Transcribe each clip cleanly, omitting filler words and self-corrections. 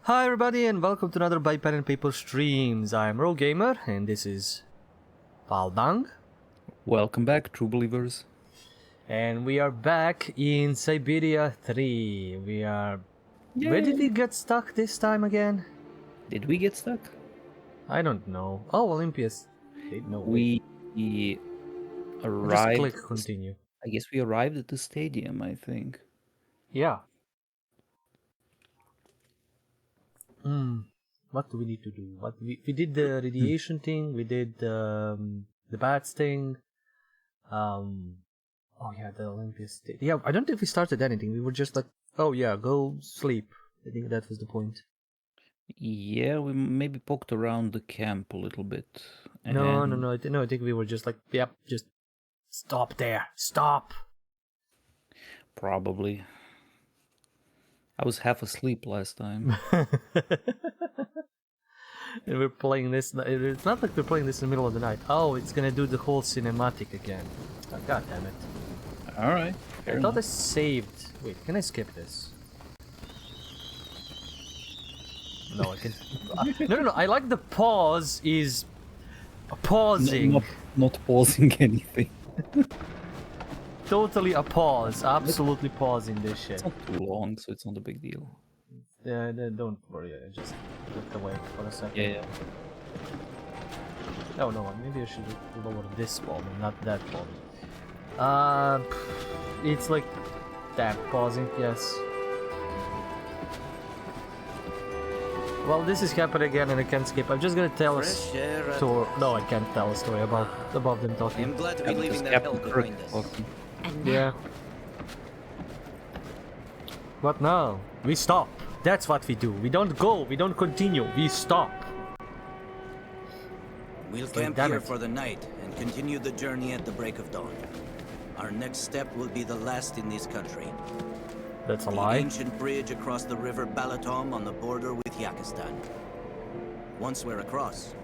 Hi everybody and welcome to another By Pen and Paper streams. I'm Gamer and this is Paldang. Welcome back, true believers. And we are back in Syberia 3. We are... Yay. Where did we get stuck this time again? Did we get stuck? I don't know. Oh, Olympias. No, we arrived... Just click continue. I guess we arrived at the stadium, I think. Yeah. What do we need to do? We did the radiation thing, we did the bats thing. Oh yeah, the Olympias thing. Yeah, I don't think we started anything. We were just like, oh yeah, go sleep. I think that was the point. Yeah, we maybe poked around the camp a little bit. No, I think we were just like, yep, just stop there. Stop. Probably. I was half asleep last time. And we're playing this. It's not like we're playing this in the middle of the night. Oh, it's gonna do the whole cinematic again. Oh, God damn it. Alright. I thought I saved. Wait, can I skip this? No, I can. No. I like the pause is pausing. Not pausing anything. Totally a pause. Absolutely pausing this shit. It's not too long, so it's not a big deal. Yeah, don't worry. I just looked away for a second. Yeah. Oh no, maybe I should lower this volume, not that volume. It's like that pausing. Yes. Well, this is happening again, and I can't skip. I'm just gonna tell a story. No, I can't tell a story about them talking. I'm glad to be leaving that hell behind us. Yeah. What now? We stop. That's what we do. We don't go. We don't continue. We stop. We'll camp here for the night and continue the journey at the break of dawn. Our next step will be the last in this country. That's a lie. The ancient bridge across the river Balatom on the border with Yakistan. Once we're across,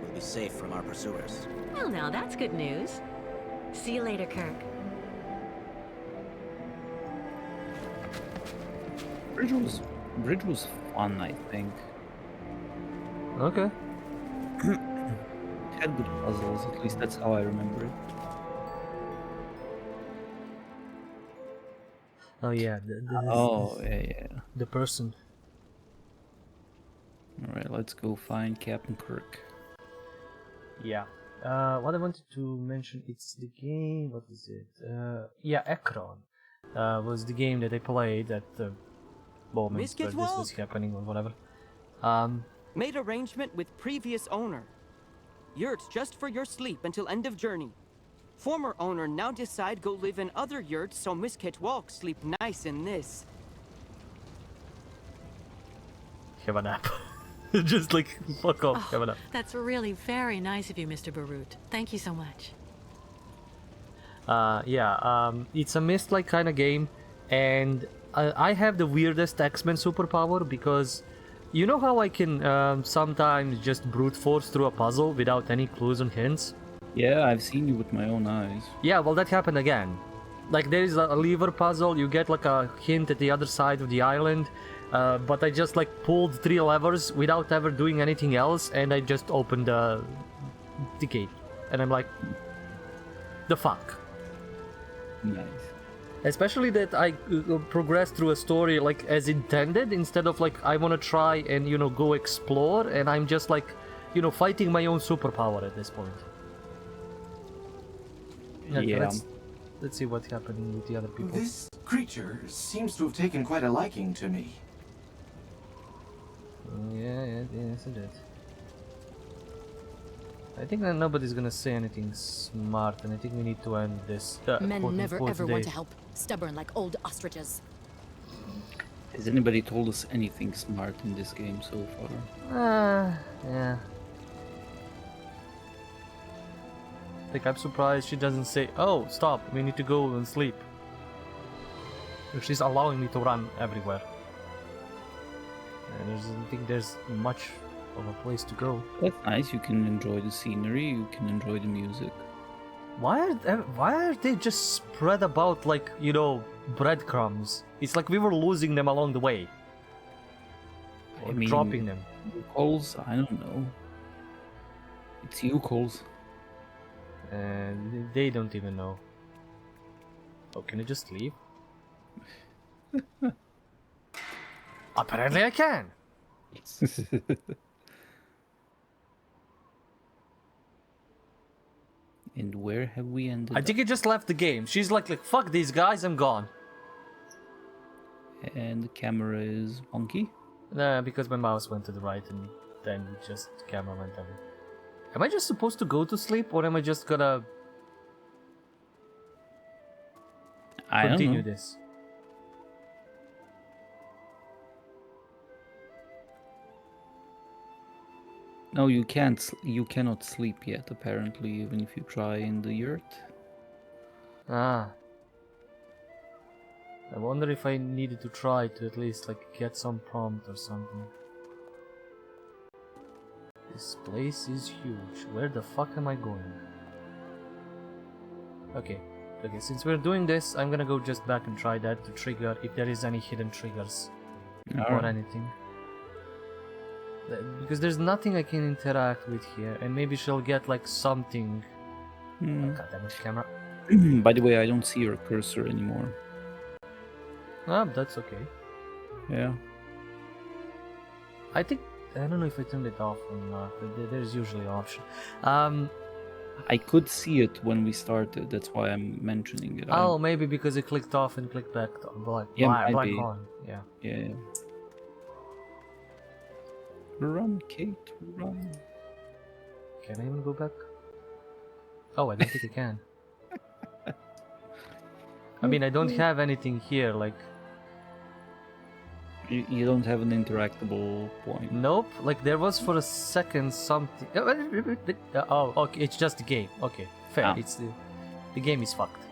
we'll be safe from our pursuers. Well, now that's good news. See you later, Kirk. Bridge was fun, I think. Okay. It had good puzzles, at least that's how I remember it. Oh yeah. Yeah. The person. Alright, let's go find Captain Kirk. Yeah. What I wanted to mention, it's the game. What is it? Yeah, Ekron. Was the game that I played at the moment where this was happening or whatever. Made arrangement with previous owner. Yurts just for your sleep until end of journey. Former owner now decide go live in other yurts so Miss Walk sleep nice in this. Have a nap. Just like, fuck off, have a nap. That's really very nice of you, Mr. Barut. Thank you so much. It's a Mist-like kind of game, and I have the weirdest X-Men superpower because you know how I can sometimes just brute force through a puzzle without any clues and hints? Yeah, I've seen you with my own eyes. Yeah, well, that happened again. Like, there is a lever puzzle, you get like a hint at the other side of the island, but I just like pulled 3 levers without ever doing anything else, and I just opened the gate. And I'm like, the fuck? Nice. Especially that I progressed through a story like as intended, instead of like I want to try and go explore, and I'm just like fighting my own superpower at this point. Yeah. Let's see what's happening with the other people. This creature seems to have taken quite a liking to me. Yes it is. I think that nobody's gonna say anything smart, and I think we need to end this. Men never ever want to help. Stubborn like old ostriches. Has anybody told us anything smart in this game so far? Yeah. Like, I'm surprised she doesn't say, "Oh, stop, we need to go and sleep." She's allowing me to run everywhere. And I don't think there's much of a place to go. That's nice, you can enjoy the scenery, you can enjoy the music. Why are they just spread about like, breadcrumbs? It's like we were losing them along the way. Or I mean, dropping them. Calls? I don't know. It's you calls. And they don't even know. Oh, can I just leave? Apparently I can! And where have we ended I think he just left the game. She's like, fuck these guys, I'm gone. And the camera is wonky. Nah, because my mouse went to the right and then just camera went over. Am I just supposed to go to sleep or am I just gonna I don't continue know. this? No, you can't. You cannot sleep yet. Apparently, even if you try in the yurt. Ah. I wonder if I needed to try to at least like get some prompt or something. This place is huge. Where the fuck am I going? Okay. Okay, since we're doing this, I'm gonna go just back and try that to trigger if there is any hidden triggers or Alright. anything. Because there's nothing I can interact with here, and maybe she'll get like something. God damn it, camera. By the way, I don't see your cursor anymore. Ah, that's okay. Yeah. I think I don't know if I turned it off or not. But there's usually an option. I could see it when we started. That's why I'm mentioning it. Oh, maybe because it clicked off and clicked back to black, Yeah, black maybe. on. Yeah. Yeah. Run, Kate, run. Can I even go back? Oh, I don't think I can. I mean, I don't have anything here. Like, You don't have an interactable point. nope. Like there was for a second something. Oh, okay. It's just the game. Okay, fair. Ah. It's the game is fucked.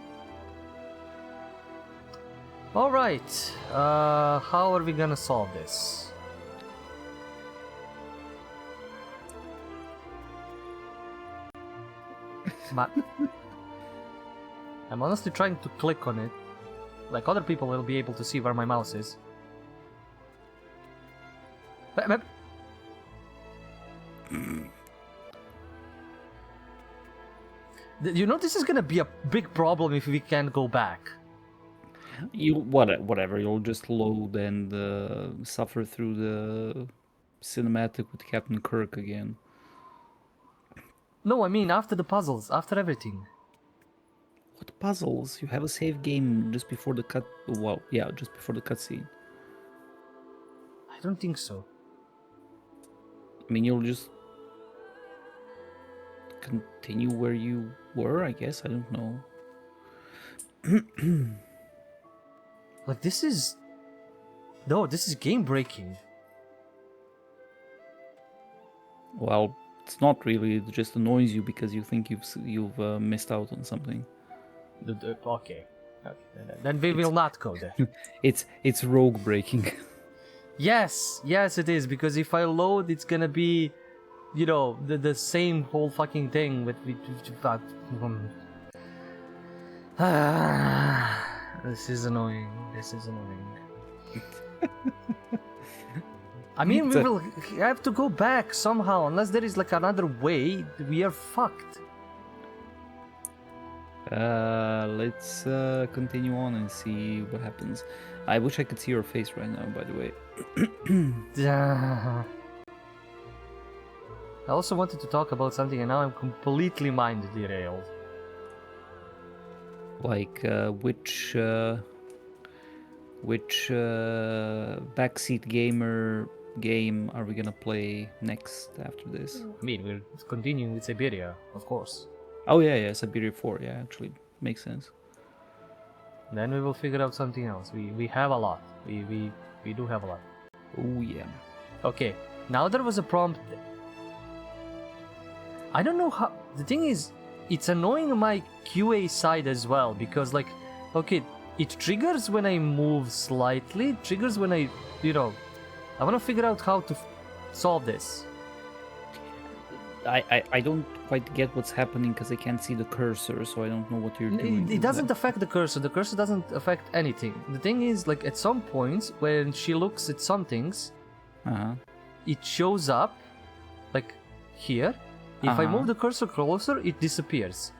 All right. How are we gonna solve this? I'm honestly trying to click on it. Like other people will be able to see where my mouse is. You know this is gonna be a big problem if we can't go back. Whatever. You'll just load and suffer through the cinematic with Captain Kirk again. No, I mean after the puzzles, after everything. What puzzles? You have a save game just before the cut. Well, yeah, just before the cutscene. I don't think so. I mean, you'll just continue where you were, I guess. I don't know. Like this is... No, this is game breaking. Well, it's not really. It just annoys you because you think you've missed out on something. Okay. Then we will not go there. It's rogue breaking. Yes, it is, because if I load, it's gonna be, you know, the same whole fucking thing with this is annoying. I mean, we will have to go back somehow, unless there is like another way. We are fucked. Let's continue on and see what happens. I wish I could see your face right now, by the way. I also wanted to talk about something, and now I'm completely mind derailed. Like which backseat gamer game are we gonna play next after this? I mean, we're continuing with Syberia, of course. Oh yeah, Syberia 4. Yeah, actually makes sense. Then we will figure out something else. We have a lot. We do have a lot. Oh yeah. Okay, now there was a prompt. I don't know how. The thing is, it's annoying my QA side as well, because like, okay, it triggers when I move slightly. It triggers when I, you know, I want to figure out how to solve this. I don't quite get what's happening because I can't see the cursor, so I don't know what you're doing. It doesn't affect the cursor. The cursor doesn't affect anything. The thing is, like, at some points when she looks at some things, Uh-huh. it shows up like here. If I Uh-huh. move the cursor closer, it disappears.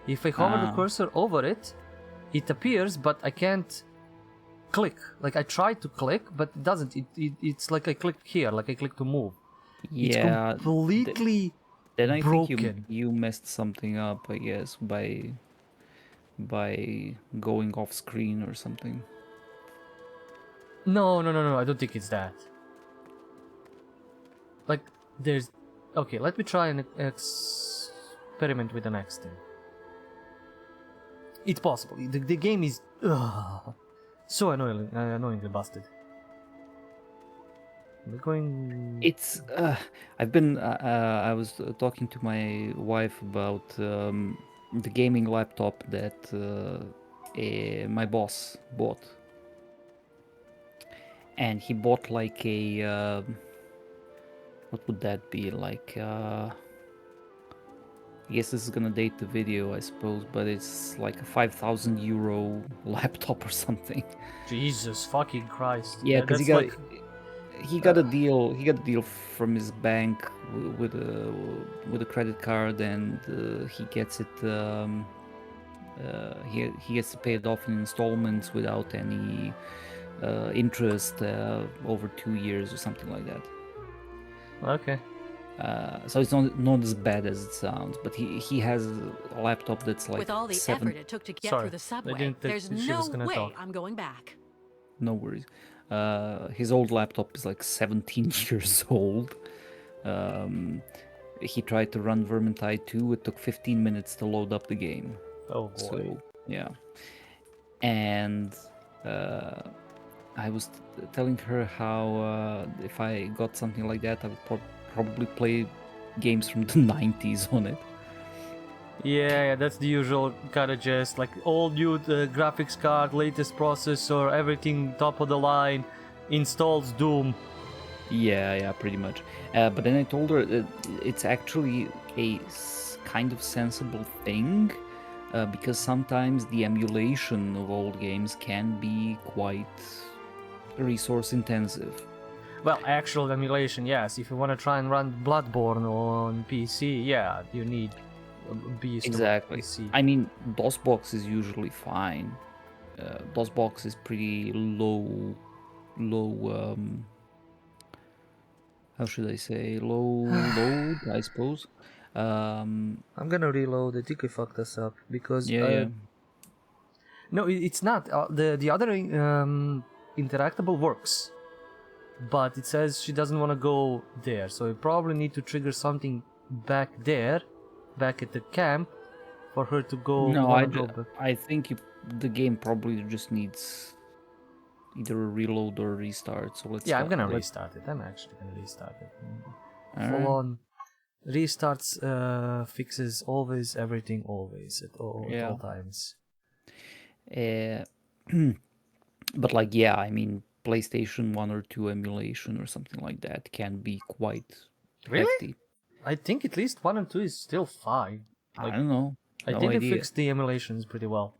If I hover the Ah. cursor over it, it appears, but I can't click. Like I tried to click, but it doesn't. It's like I clicked here, like I click to move. It's Yeah. completely Then I think broken. you messed something up, I guess, by going off screen or something. No, I don't think it's that. Like, there's... Okay, let me try and experiment with the next thing. It's possible. The game is... so annoyingly busted. We're going... It's I've been I was talking to my wife about the gaming laptop that my boss bought, and he bought like a what would that be like? I guess this is gonna date the video, I suppose, but it's like a 5,000 euro laptop or something. Jesus fucking Christ. Yeah, because that's he got like... he got a deal. He got a deal from his bank with a credit card, and he gets it. He gets to pay it off in installments without any interest over 2 years or something like that. Okay. So it's not as bad as it sounds, but he has a laptop that's like With all the effort it took to get Sorry, through the I subway, didn't think there's she no was gonna way talk. I'm going back. No worries. His old laptop is like 17 years old. He tried to run Vermintide 2. It took 15 minutes to load up the game. Oh boy. So yeah, and I was telling her how if I got something like that, I would probably play games from the 90s on it. Yeah, that's the usual kind of just like all new graphics card, latest processor, everything top of the line, installs Doom. Yeah, pretty much. But then I told her that it's actually a kind of sensible thing, because sometimes the emulation of old games can be quite resource intensive. Well, actual emulation, yes. If you want to try and run Bloodborne on PC, yeah, you need a beast Exactly. of PC. I mean, DOSBox is usually fine. DOSBox is pretty low. How should I say? Low load, I suppose. I'm gonna reload. I think I fucked this up because Yeah. no, it's not. The other interactable works, but it says she doesn't want to go there, so you probably need to trigger something back there, back at the camp, for her to go. No, go back. I think the game probably just needs either a reload or a restart. So let's. Yeah, I'm gonna restart it. I'm actually gonna restart it. Full Alright. on restarts, fixes always everything, always at all times. But like, yeah, I mean, PlayStation 1 or 2 emulation or something like that can be quite hefty. I think at least 1 and 2 is still fine. I don't know. I No think they idea. fixed the emulations pretty well.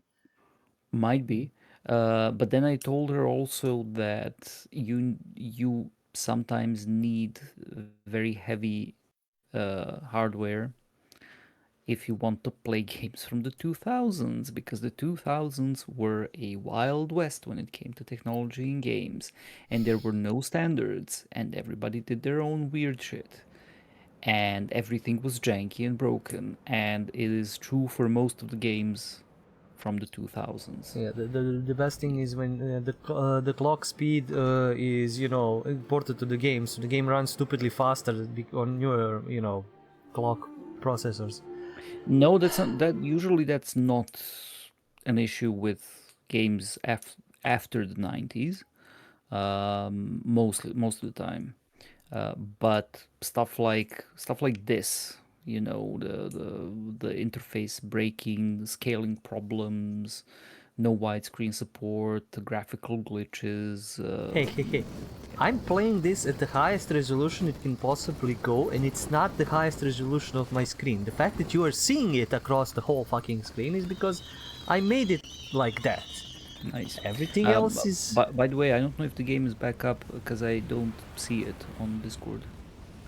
Might be. But then I told her also that you sometimes need very heavy hardware if you want to play games from the 2000s, because the 2000s were a wild west when it came to technology in games, and there were no standards, and everybody did their own weird shit, and everything was janky and broken, and it is true for most of the games from the 2000s. Yeah, the best thing is when the clock speed is imported to the game, so the game runs stupidly faster on newer clock processors. No, that's not, that usually that's not an issue with games after the 90s. Most of the time, but stuff like this, the interface breaking, the scaling problems, no widescreen support, the graphical glitches. Hey. I'm playing this at the highest resolution it can possibly go, and it's not the highest resolution of my screen. The fact that you are seeing it across the whole fucking screen is because I made it like that. Nice. Everything else is... By the way, I don't know if the game is back up because I don't see it on Discord.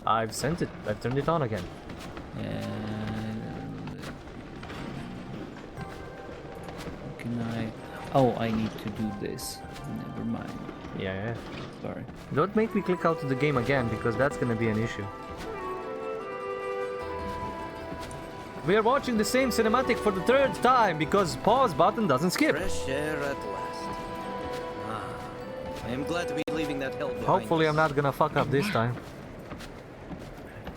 I've sent it. I've turned it on again. Can I? Oh, I need to do this. Never mind. Yeah. Sorry. Don't make me click out of the game again, because that's gonna be an issue. We are watching the same cinematic for the third time, because pause button doesn't skip. Fresh air at last. Ah, I am glad to be leaving that hell behind Hopefully us. I'm not gonna fuck up this time.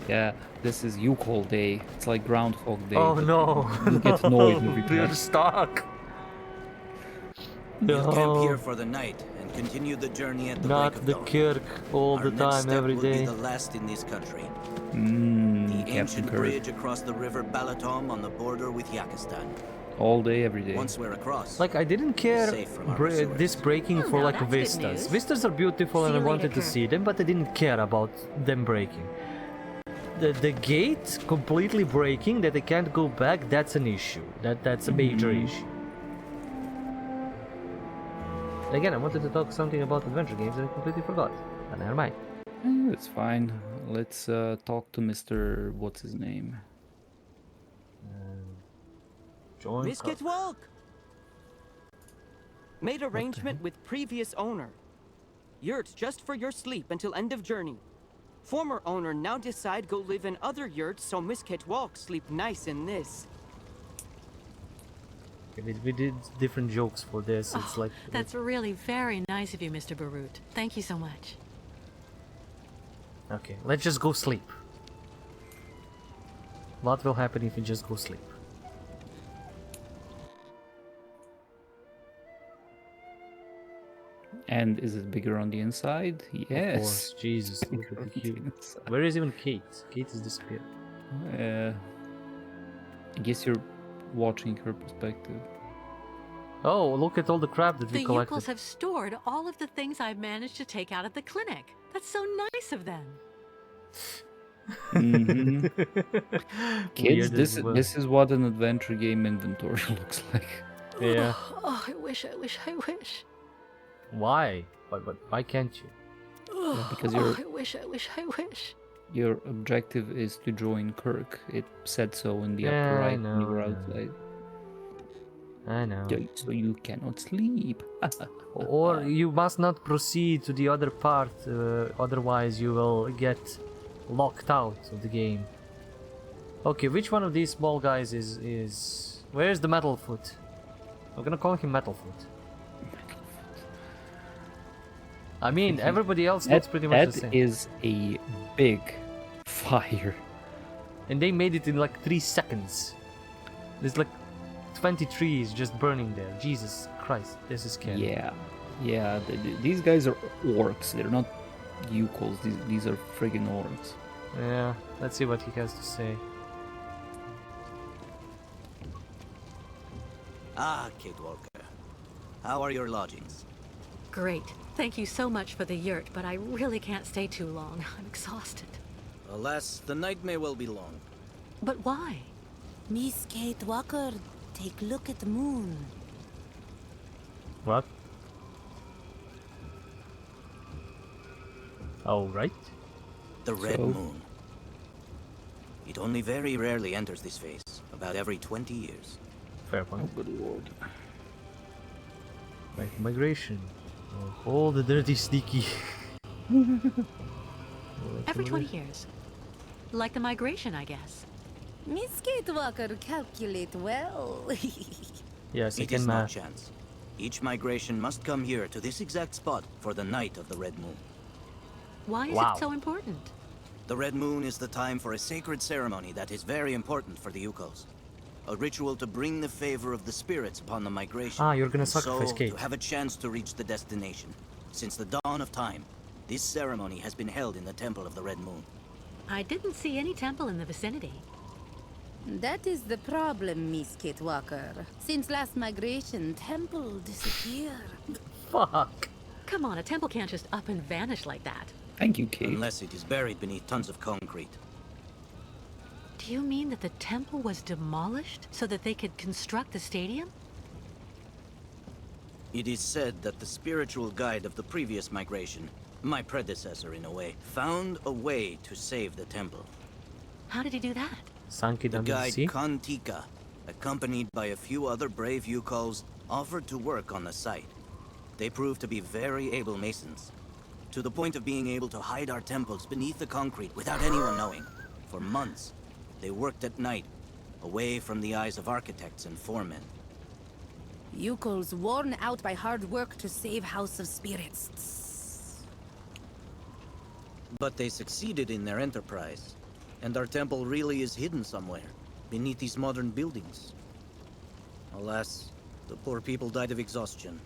Yeah, this is Yukol Day. It's like Groundhog Day. Oh but no. You get annoyed every We're time. stuck. We'll camp here No. for the night and continue the journey at the Not break of the dawn. kirk all Our the next time, step every will day. be the last in this country. The Captain ancient Kirk. bridge across the river Balatom on the border with Yakistan. All day, every day. Once we're across, Like, I didn't care Safe from our pursuers. this breaking Oh, for now like that's good vistas. news. Vistas are beautiful See and I you wanted later, to Kirk. see them, but I didn't care about them breaking. The gate completely breaking that they can't go back, that's an issue. That's a major issue. Again, I wanted to talk something about adventure games and I completely forgot. But never mind. It's fine. Let's talk to Mr. What's his name? Join Biscuit Walk! Made arrangement with previous owner. Yurt just for your sleep until end of journey. Former owner now decide go live in other yurts so Misket Walk sleep nice in this. We did different jokes for this. It's like That's really very nice of you, Mr. Barut. Thank you so much. okay, let's just go sleep. What will happen if we just go sleep? And is it bigger on the inside? Of Yes. course, Jesus, look Bigger at on the the cube. inside. Where is even Kate? Kate has disappeared. I guess you're watching her perspective. Oh, look at all the crap that we The collected. Yukels have stored all of the things I've managed to take out of the clinic. That's so nice of them. Kids, Weird as well. this is what an adventure game inventory looks like. Yeah. Oh, I wish. Why? Why can't you? Because Oh, I wish. your objective is to join Kirk. It said so in the Yeah, upper I right when you know, were I know. outside. I know. So you cannot sleep. Or you must not proceed to the other part, otherwise you will get locked out of the game. Okay, which one of these small guys is... Where's the Metal Foot? I'm gonna call him Metal Foot. I mean, everybody else looks pretty much the That same. is a big fire. And they made it in like 3 seconds. There's like 20 trees just burning there. Jesus Christ, this is scary. Yeah. These guys are orcs. They're not Yukos. These are friggin' orcs. Yeah, let's see what he has to say. Ah, Kate Walker. How are your lodgings? Great. Thank you so much for the yurt, but I really can't stay too long. I'm exhausted. Alas, the night may well be long. But why? Miss Kate Walker, take look at the moon. What? Oh, right. The Red So? Moon. It only very rarely enters this phase, about every 20 years. Fair point. Good lord. Right, migration. Oh, the dirty sneaky. Every 20 years. Like the migration, I guess. Miss Kate Walker calculate well. Yes, I It can is not math. chance. Each migration must come here to this exact spot for the night of the Red Moon. Why is Wow. it so important? The Red Moon is the time for a sacred ceremony that is very important for the Yukos. A ritual to bring the favor of the spirits upon the migration. Ah, you're gonna and sacrifice so, Kate. to have a chance to reach the destination. Since the dawn of time, this ceremony has been held in the Temple of the Red Moon. I didn't see any temple in the vicinity. That is the problem, Miss Kate Walker. Since last migration, temple disappeared. Fuck. Come on, a temple can't just up and vanish like that. Thank you, Kate. Unless it is buried beneath tons of concrete. Do you mean that the temple was demolished so that they could construct the stadium? It is said that the spiritual guide of the previous migration, my predecessor in a way, found a way to save the temple. How did he do that? Sunk it The under the guide sea? Kantika, accompanied by a few other brave Yukos, offered to work on the site. They proved to be very able masons, to the point of being able to hide our temples beneath the concrete without anyone knowing. For months, they worked at night, away from the eyes of architects and foremen. Yukos worn out by hard work to save House of Spirits. But they succeeded in their enterprise, and our temple really is hidden somewhere, beneath these modern buildings. Alas, the poor people died of exhaustion.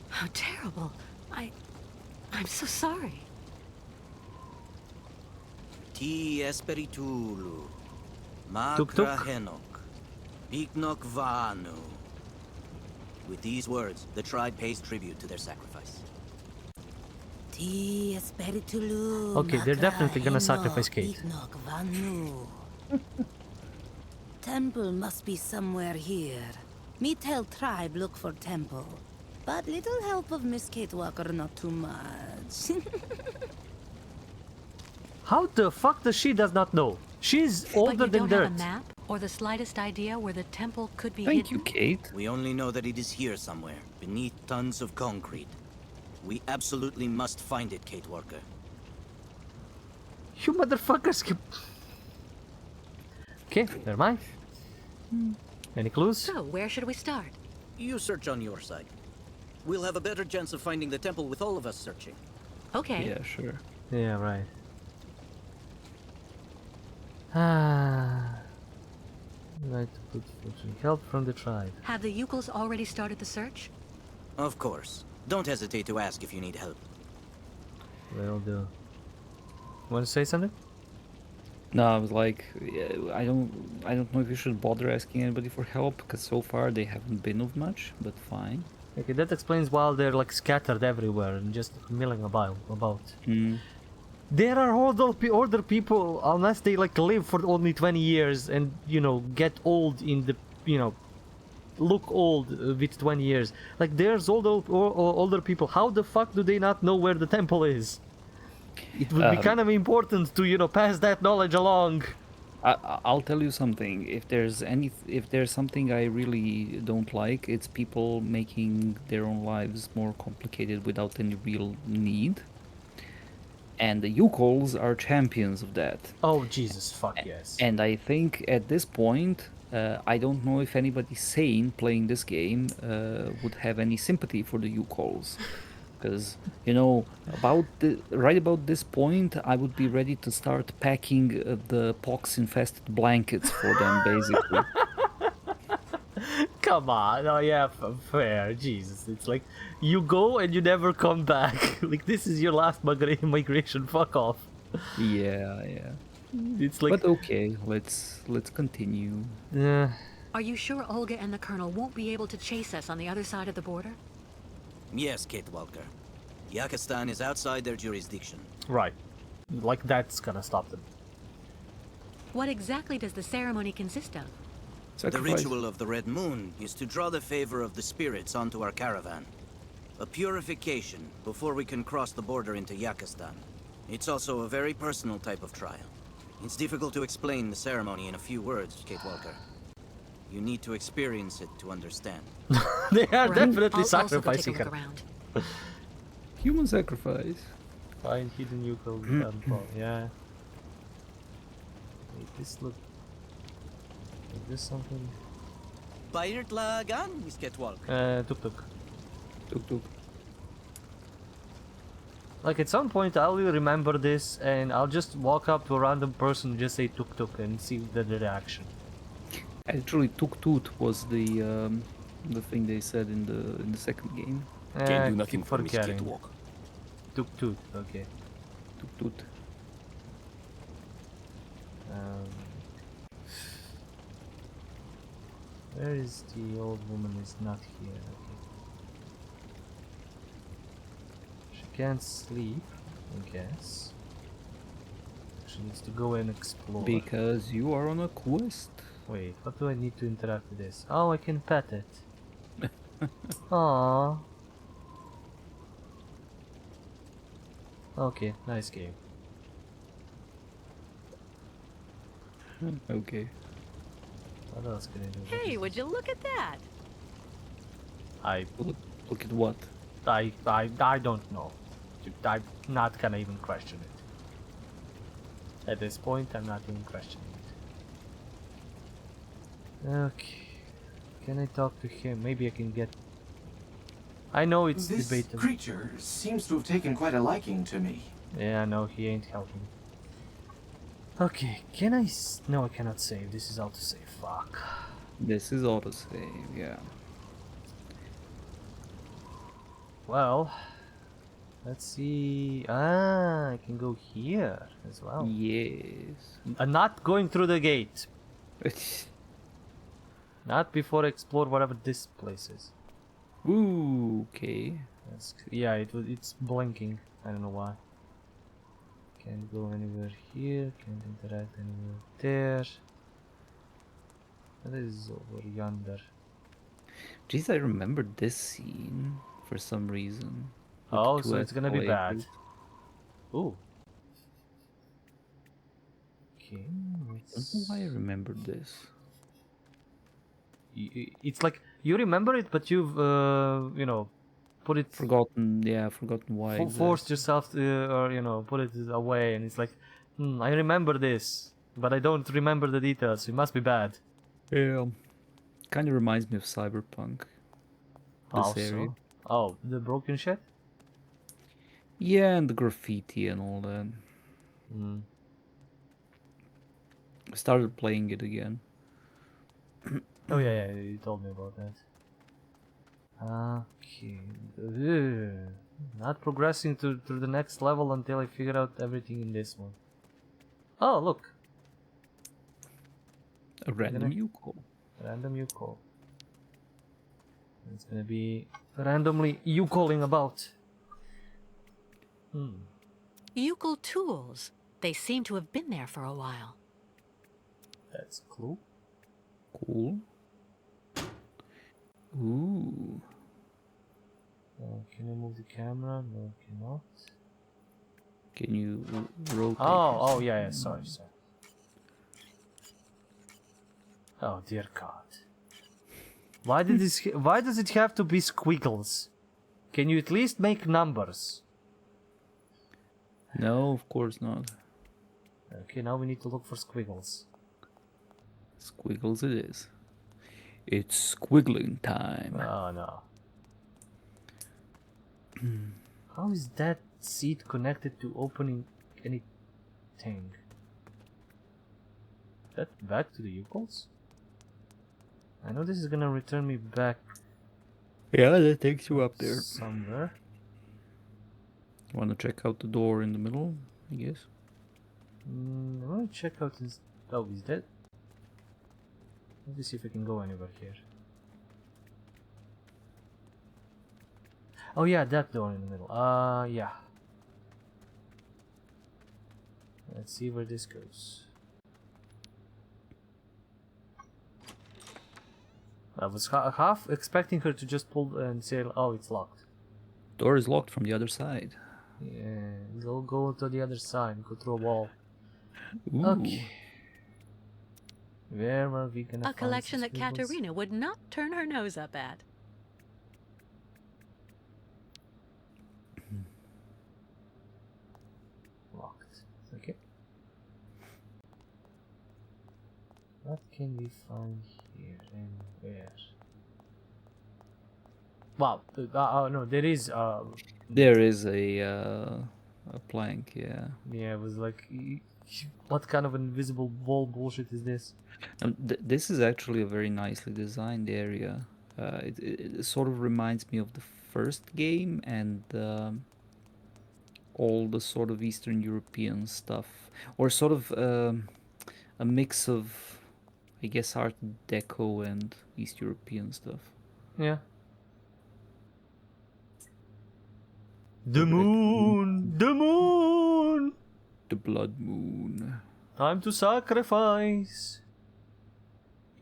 How terrible. I'm so sorry. Ti Espiritulu, Tuk tuk. Makra Henok, Biknok Vanu. With these words, the tribe pays tribute to their sacrifice. Ti Espiritulu. Okay, they're definitely gonna sacrifice Kate. Ignok Vanu. Temple must be somewhere here. Me tell tribe look for temple. But little help of Miss Kate Walker, not too much. How the fuck does she does not know? She's But older you than don't have dirt. a map or the slightest idea where the temple could be Thank you, hidden? Kate. We only know that it is here somewhere, beneath tons of concrete. We absolutely must find it, Kate Walker. You motherfuckers keep... Okay, never mind. Any clues? So, where should we start? You search on your side. We'll have a better chance of finding the temple with all of us searching. Okay. Yeah, sure. Yeah, right. Ah. Right to put fortune. Help from the tribe. Have the Yukos already started the search? Of course. Don't hesitate to ask if you need help. Will do. Want to say something? No, I was like, yeah, I don't know if you should bother asking anybody for help because so far they haven't been of much, but fine. Okay, that explains why they're like scattered everywhere and just milling about. Hmm. There are older people, unless they like live for only 20 years and, you know, get old in the, you know, look old with 20 years. Like, there's older people. How the fuck do they not know where the temple is? It would be kind of important to, you know, pass that knowledge along. I'll tell you something. If there's something I really don't like, it's people making their own lives more complicated without any real need. And the Yukols are champions of that. Oh, Jesus, fuck yes. And I think at this point, I don't know if anybody sane playing this game would have any sympathy for the Yukols. Because, you know, right about this point, I would be ready to start packing the pox-infested blankets for them, basically. Come on, oh yeah, fair, Jesus. It's like, you go and you never come back. Like, this is your last migration, fuck off. Yeah. It's like... But okay, let's continue. Yeah. Are you sure Olga and the Colonel won't be able to chase us on the other side of the border? Yes, Kate Walker. Yakistan is outside their jurisdiction. Right. Like, that's gonna stop them. What exactly does the ceremony consist of? The Sacrifice. ritual of the Red Moon is to draw the favor of the spirits onto our caravan. A purification before we can cross the border into Yakistan. It's also a very personal type of trial. It's difficult to explain the ceremony in a few words, Kate Walker. You need to experience it to understand. They are Right. definitely I'll also go sacrificing take a her. look around. Human sacrifice. Find hidden Yuko temple, yeah. Wait, this look... Is this something? Pirate Lagan, Miss Kate Walker. Tuk. Tuk. Like, at some point I'll remember this and I'll just walk up to a random person and just say tuk and see the reaction. Actually, tuk was the thing they said in the second game. Can't do nothing keep for Miss Kate forgetting. Walk. Tuk, okay. Tuk. Where is the old woman? Is not here. Okay. She can't sleep, I guess. She needs to go and explore. Because you are on a quest. Wait, what do I need to interact with this? Oh, I can pet it. Aww. Okay, nice game. Okay. What else can I do? Hey, would you look at that? I Look at what? I don't know. I'm not gonna even question it. At this point, I'm not even questioning it. Okay. Can I talk to him? Maybe I can get... I know it's This debatable. creature seems to have taken quite a liking to me. Yeah, no, he ain't helping. Okay, can I... No, I cannot save. This is autosave. Fuck. This is autosave, yeah. Well... Let's see... Ah, I can go here as well. Yes. I'm not going through the gate. Not before I explore whatever this place is. Ooh, okay. Yeah, it's blinking. I don't know why. Can't go anywhere here. Can't interact anywhere there. What is over yonder? Jeez, I remember this scene for some reason. With Oh, two so it's gonna be bad. escalators. Ooh. Okay. I don't know why I remember this. It's like you remember it, but you've you know, put it Forgotten why. forced yourself to, or you know, put it away, and it's like, I remember this, but I don't remember the details. It must be bad. Yeah. Kind of reminds me of Cyberpunk. This area. Also, oh, the broken shit. Yeah, and the graffiti and all that. I started playing it again. Oh yeah, you told me about that. Okay. Ugh. Not progressing to the next level until I figure out everything in this one. Oh, look. A random Yuko. Random you call. It's gonna be randomly you calling about. Eucal tools. They seem to have been there for a while. That's cool. Cool. Ooh. Can I move the camera? No, cannot. Can you rotate? Oh, yeah, sorry. Oh dear God. Why does it have to be squiggles? Can you at least make numbers? No, of course not. Okay, now we need to look for squiggles. Squiggles it is. It's squiggling time. Oh no. How is that seat connected to opening anything? That back to the Yukos? I know this is gonna return me back Yeah, that takes you up there. somewhere. Want to check out the door in the middle, I guess? I wanna check out his... Oh, he's dead? Let me see if I can go anywhere here. Oh yeah, that door in the middle. Yeah. Let's see where this goes. I was half expecting her to just pull and say, oh, it's locked. Door is locked from the other side. Yeah, go to the other side, go through a wall. Ooh. Okay. Where are we gonna A find collection some that squiggles? Katerina would not turn her nose up at. Locked. Okay. What can we find here and where? Wow. No, there is. There is a plank, yeah. Yeah, it was like, what kind of invisible wall bullshit is this? This is actually a very nicely designed area. It sort of reminds me of the first game and all the sort of Eastern European stuff, or sort of a mix of, I guess, Art Deco and East European stuff. Yeah. The moon! The moon! The Blood Moon. Time to sacrifice!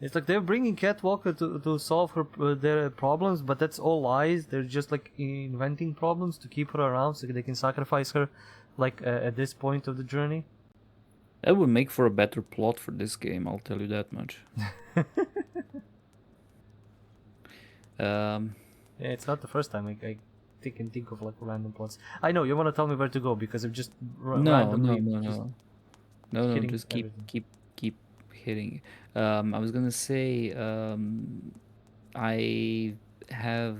It's like they're bringing Catwalker to solve their problems, but that's all lies. They're just like inventing problems to keep her around so they can sacrifice her like at this point of the journey. That would make for a better plot for this game, I'll tell you that much. Yeah, it's not the first time I can think of like random plots. I know you want to tell me where to go because I'm just No, randomly no, just no. No, hitting just everything. keep hitting. I was gonna say, I have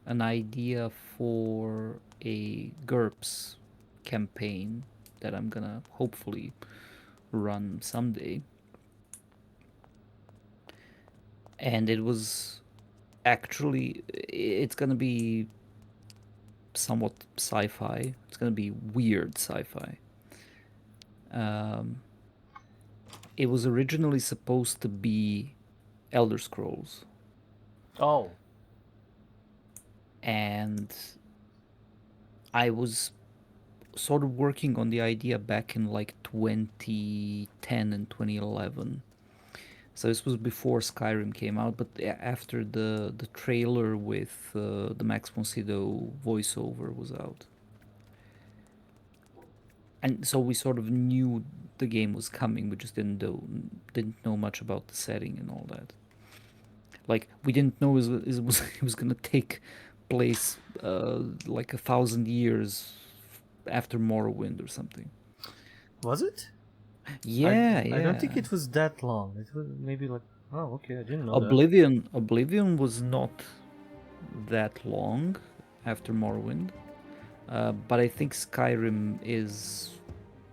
an idea for a GURPS campaign that I'm gonna hopefully run someday. And it was actually, it's gonna be somewhat sci-fi. It's gonna be weird sci-fi. It was originally supposed to be Elder Scrolls, Oh, and I was sort of working on the idea back in like 2010 and 2011. So this was before Skyrim came out, but after the trailer with the Max von Sydow voiceover was out. And so we sort of knew the game was coming, we just didn't know much about the setting and all that. Like we didn't know it was gonna take place like 1,000 years after Morrowind or something. was it? Yeah, I don't think yeah. it was that long. It was maybe like, oh, okay, I didn't know Oblivion was not that long after Morrowind, but I think Skyrim is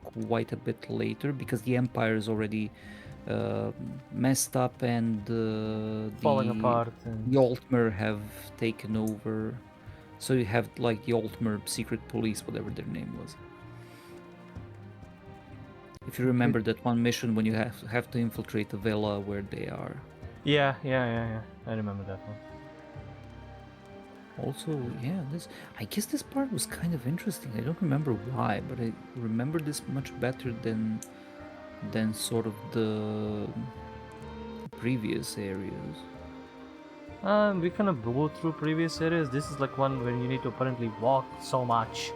quite a bit later because the Empire is already uh, messed up and falling the apart. And... Altmer have taken over. So you have like the Altmer secret police, whatever their name was. If you remember that one mission when you have to infiltrate the villa where they are. Yeah. I remember that one. Also, yeah, I guess this part was kind of interesting. I don't remember why, but I remember this much better than sort of the previous areas. We kind of blew through previous areas. This is like one where you need to apparently walk so much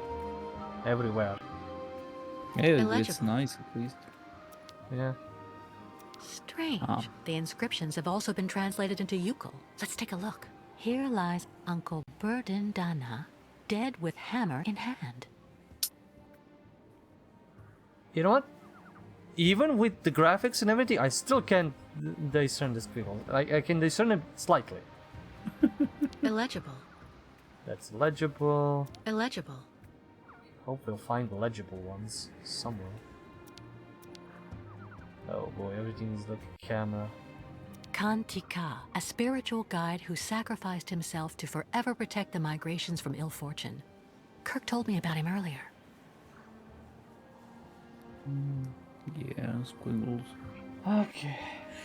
everywhere. Yeah, it's Illegible. nice at least. Yeah. Strange. Ah. The inscriptions have also been translated into Yukon. Let's take a look. Here lies Uncle Burden Dana, dead with hammer in hand. You know what? Even with the graphics and everything, I still can't discern the squiggle. I can discern it slightly. Illegible. That's legible. Illegible. Hope we'll find the legible ones somewhere. Oh boy, everything is like a camera. Kantika, a spiritual guide who sacrificed himself to forever protect the migrations from ill fortune. Kirk told me about him earlier. Yeah, squiggles. Okay.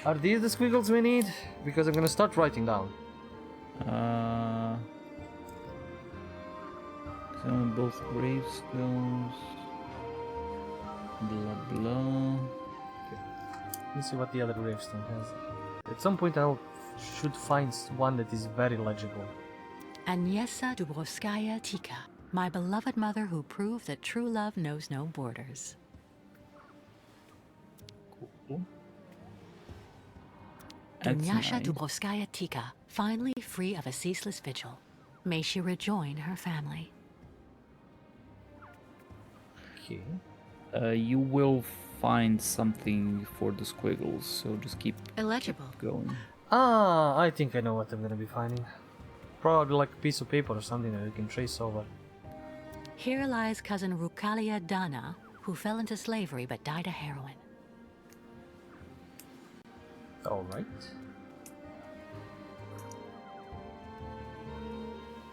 Are these the squiggles we need? Because I'm gonna start writing down. Examine both gravestones. Blah blah. Let's see what the other gravestone has. At some point I should find one that is very legible. Agnieszka Dubrovskaya Tika, my beloved mother who proved that true love knows no borders. Cool. That's Agnieszka nice. Dubrovskaya Tika, finally free of a ceaseless vigil. May she rejoin her family. Okay. You will find something for the squiggles, so just keep Illegible. going. Ah, I think I know what I'm gonna be finding. Probably like a piece of paper or something that we can trace over. Here lies cousin Rukalia Dana, who fell into slavery but died of heroin. Alright.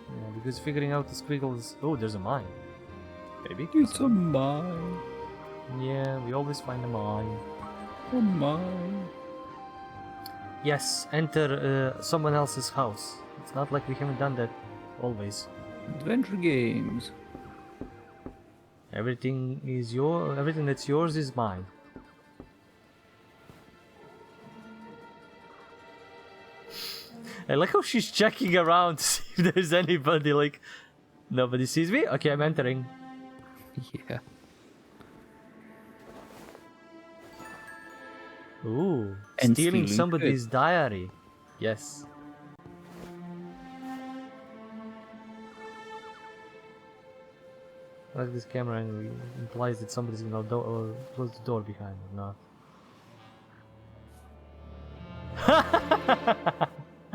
Yeah, because figuring out the squiggles... Oh, there's a mine. Maybe? It's a mine. Yeah, we always find a mine. A mine. Yes, enter someone else's house. It's not like we haven't done that always. Adventure games. Everything that's yours is mine. I like how she's checking around to see if there's anybody, like... Nobody sees me? Okay, I'm entering. Yeah. Ooh, And stealing stealing somebody's diary. Yes. Like this camera angle implies that somebody's gonna close the door behind or not.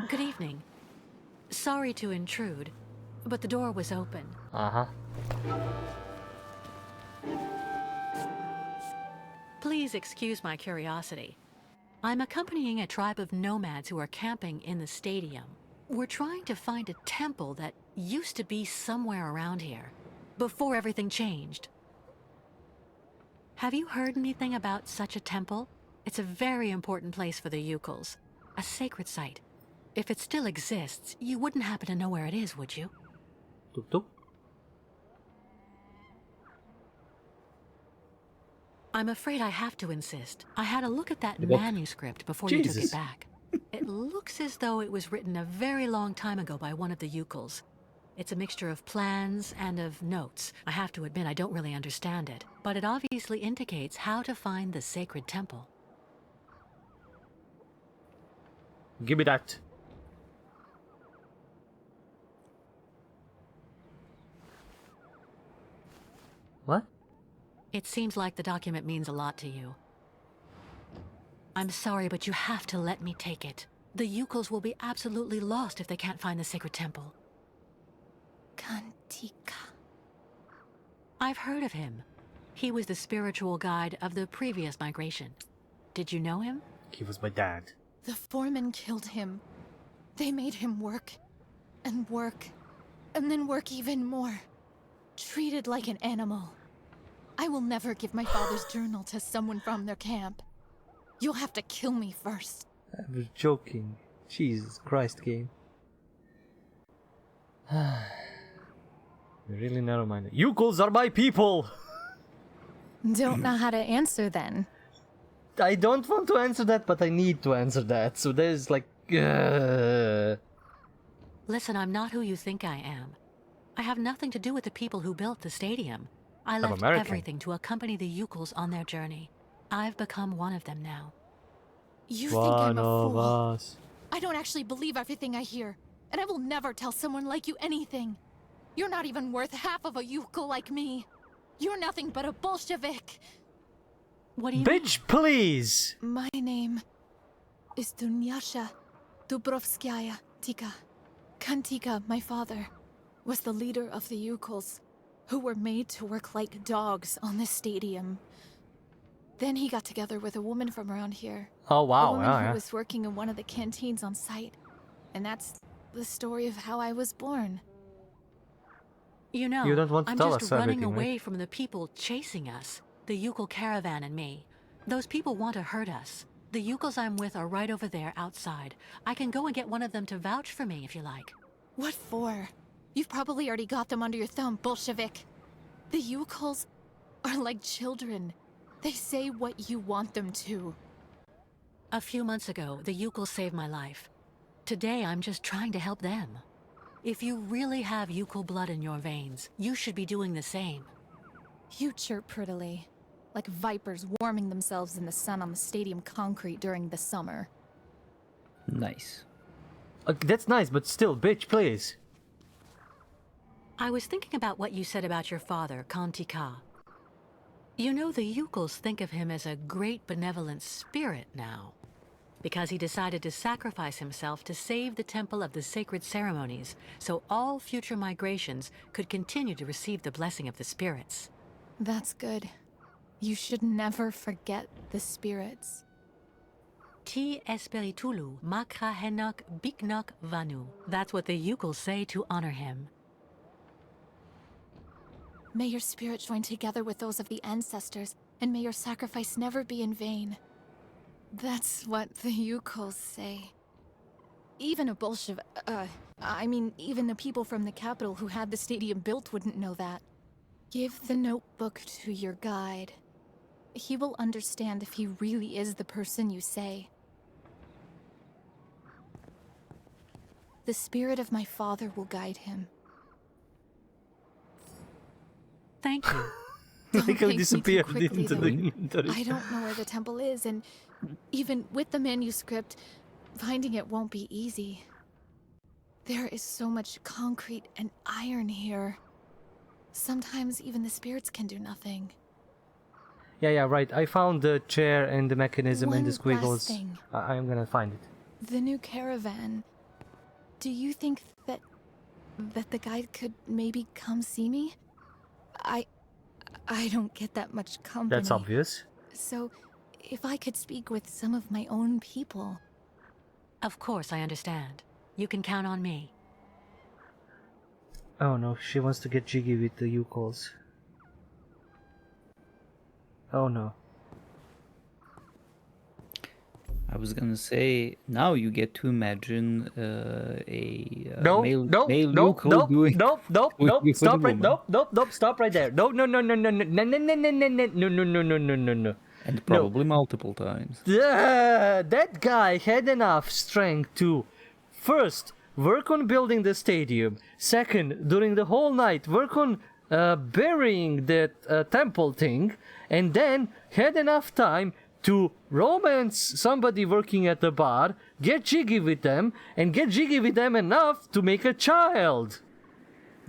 Good evening. Sorry to intrude, but the door was open. Uh-huh. Please excuse my curiosity. I'm accompanying a tribe of nomads who are camping in the stadium. We're trying to find a temple that used to be somewhere around here, before everything changed. Have you heard anything about such a temple? It's a very important place for the Yukals, a sacred site. If it still exists, you wouldn't happen to know where it is, would you? Tuk tuk. I'm afraid I have to insist. I had a look at that What? manuscript before you took Jesus. it back. It looks as though it was written a very long time ago by one of the Yukals. It's a mixture of plans and of notes. I have to admit I don't really understand it, but it obviously indicates how to find the sacred temple. Give me that. What? It seems like the document means a lot to you. I'm sorry, but you have to let me take it. The Yukals will be absolutely lost if they can't find the sacred temple. Kantika. I've heard of him. He was the spiritual guide of the previous migration. Did you know him? He was my dad. The foreman killed him. They made him work, and then work even more. Treated like an animal. I will never give my father's journal to someone from their camp. You'll have to kill me first. I was joking. Jesus Christ, game. Really narrow-minded. Yukals are my people! Don't know how to answer then. I don't want to answer that, but I need to answer that. So there's like... Listen, I'm not who you think I am. I have nothing to do with the people who built the stadium. I left American. everything to accompany the Yukals on their journey. I've become one of them now. You think I'm One a of fool. us. I don't actually believe everything I hear, and I will never tell someone like you anything. You're not even worth half of a Yukal like me. You're nothing but a Bolshevik. What do you mean? Bitch, please! My name is Dunyasha Dubrovskaya Tika. Kantika, my father, was the leader of the Yukals, who were made to work like dogs on this stadium. Then he got together with a woman from around here. Oh A wow, woman yeah, who yeah. was working in one of the canteens on site. And that's the story of how I was born. You know, You don't want to I'm tell just us running everything, right? away from the people chasing us. The Yukal caravan and me. Those people want to hurt us. The Yukals I'm with are right over there outside. I can go and get one of them to vouch for me if you like. What for? You've probably already got them under your thumb, Bolshevik. The Yukals are like children. They say what you want them to. A few months ago, the Yukals saved my life. Today, I'm just trying to help them. If you really have Yukal blood in your veins, you should be doing the same. You chirp prettily, like vipers warming themselves in the sun on the stadium concrete during the summer. Nice. That's nice, but still, bitch, please. I was thinking about what you said about your father, Kantika. You know, the Yukals think of him as a great benevolent spirit now, because he decided to sacrifice himself to save the Temple of the Sacred Ceremonies, so all future migrations could continue to receive the blessing of the spirits. That's good. You should never forget the spirits. Ti Espiritulu Makra Henok Biknok Vanu. That's what the Yukals say to honor him. May your spirit join together with those of the ancestors, and may your sacrifice never be in vain. That's what the Yukals say. Even a Bolshevik, even the people from the capital who had the stadium built wouldn't know that. Give the notebook to your guide. He will understand if he really is the person you say. The spirit of my father will guide him. Thank you. Don't Like thank me I too disappeared quickly, into the though. inventory. I don't know where the temple is, and even with the manuscript, finding it won't be easy. There is so much concrete and iron here. Sometimes even the spirits can do nothing. Yeah, right. I found the chair and the mechanism and the One squiggles. last thing. I'm gonna find it. The new caravan. Do you think that the guide could maybe come see me? I don't get that much company. That's obvious. So, if I could speak with some of my own people. Of course, I understand. You can count on me. Oh no, she wants to get jiggy with the U-calls. Oh no. I was gonna say, now you get to imagine a No, male no, male no, Yuko no, doing no, no, doing no, it with a stop right, woman. nope, stop right there. No, no, no, no, no, no, no, no, no, no, no, no, no, no, no, no, no. And probably multiple times. That guy had enough strength to, first, work on building the stadium. Second, during the whole night, work on burying that temple thing. And then had enough time to romance somebody working at the bar, get jiggy with them, and get jiggy with them enough to make a child.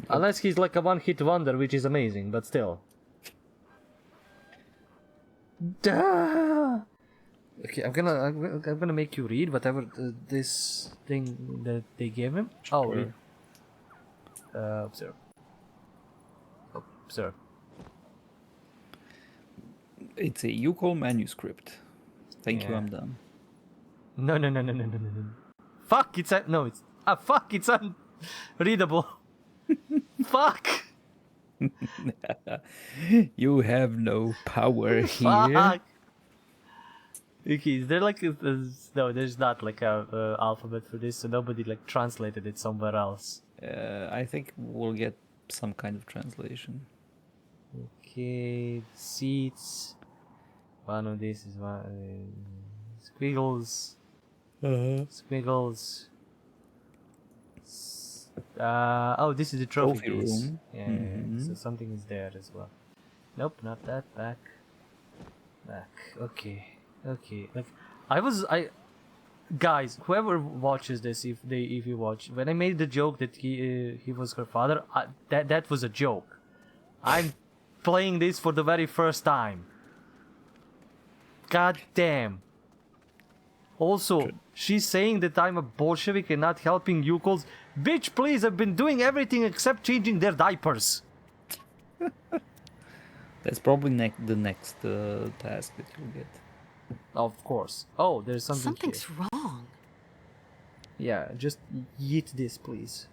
Unless he's like a one-hit wonder, which is amazing, but still. Duh. Okay, I'm gonna make you read whatever this thing that they gave him. Oh, Sure. Observe. Observe. It's a Yuko manuscript. Thank you, Yeah. I'm done. No. Fuck! It's unreadable. Fuck! You have no power here. Fuck! Okay, is there like no? There's not like a alphabet for this, so nobody like translated it somewhere else. I think we'll get some kind of translation. Okay, seats. One of these is one. Squiggles. Squiggles. Oh, this is the trophy Trophy case. room. Yeah, Mhm. so something is there as well. Nope, not that. Back. Okay. Like, guys, whoever watches this, if you watch, when I made the joke that he was her father, that was a joke. I'm playing this for the very first time. God damn. Also, she's saying that I'm a Bolshevik and not helping Yukols. Bitch, please, I've been doing everything except changing their diapers. That's probably the next task that you'll get. Of course. Oh, there's something Something's here. wrong. Yeah, just yeet this, please.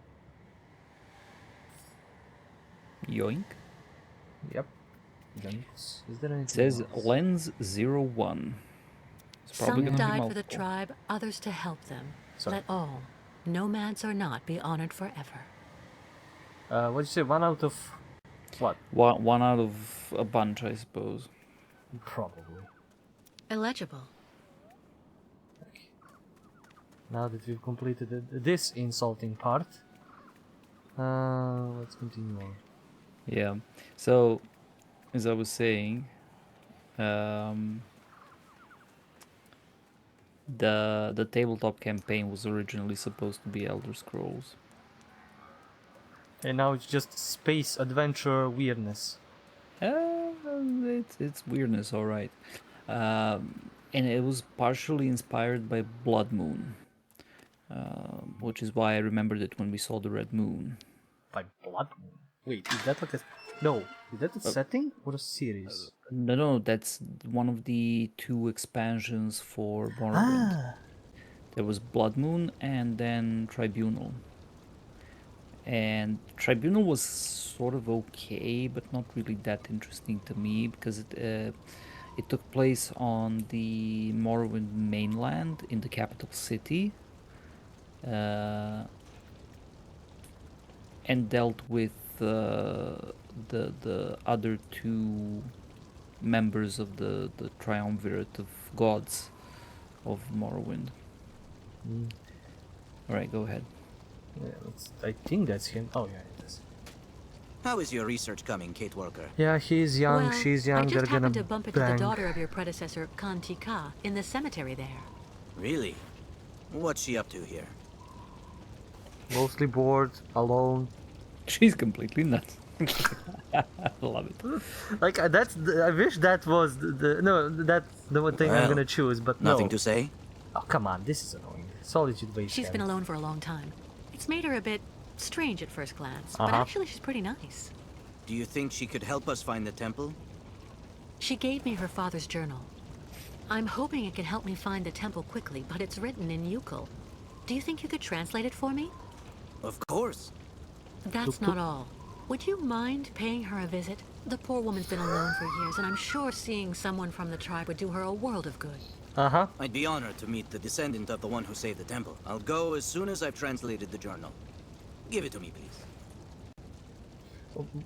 Yoink. Yep. Is there anything It says else? lens 01. It's probably Some gonna be died for the multiple. tribe, others to help them. Sorry. Let all, nomads or not, be honored forever. What'd you say? One out of what? One out of a bunch, I suppose. Probably. Illegible. Okay. Now that we've completed this insulting part, let's continue on. Yeah. So, as I was saying, the tabletop campaign was originally supposed to be Elder Scrolls. And now it's just space adventure weirdness. It's weirdness, all right. And it was partially inspired by Blood Moon, which is why I remembered it when we saw the Red Moon. By Blood Moon. Wait, is that like a... No, is that a setting or a series? No, that's one of the 2 expansions for Morrowind. There was Blood Moon and then Tribunal. And Tribunal was sort of okay, but not really that interesting to me because it took place on the Morrowind mainland in the capital city, and dealt with the other 2 members of the triumvirate of gods of Morrowind. All right, go ahead. Yeah, I think that's him. Oh yeah, it is. How is your research coming, Kate Walker? Yeah, he's young, Well, she's I young, just they're gonna happened to bump into the bang. daughter of your predecessor, Kantika, in the cemetery there. Really? What's she up to here? Mostly bored, alone. She's completely nuts. I love it. Like, I wish that was no, that's the one thing I'm Well, gonna choose, but no. Nothing to say? Oh, come on, this is annoying. Solitude Wasteland. She's been alone for a long time. It's made her a bit strange at first glance, but actually she's pretty nice. Do you think she could help us find the temple? She gave me her father's journal. I'm hoping it can help me find the temple quickly, but it's written in Yukol. Do you think you could translate it for me? Of course. That's not all. Would you mind paying her a visit? The poor woman's been alone for years, and I'm sure seeing someone from the tribe would do her a world of good. I'd be honored to meet the descendant of the one who saved the temple. I'll go as soon as I've translated the journal. Give it to me, please.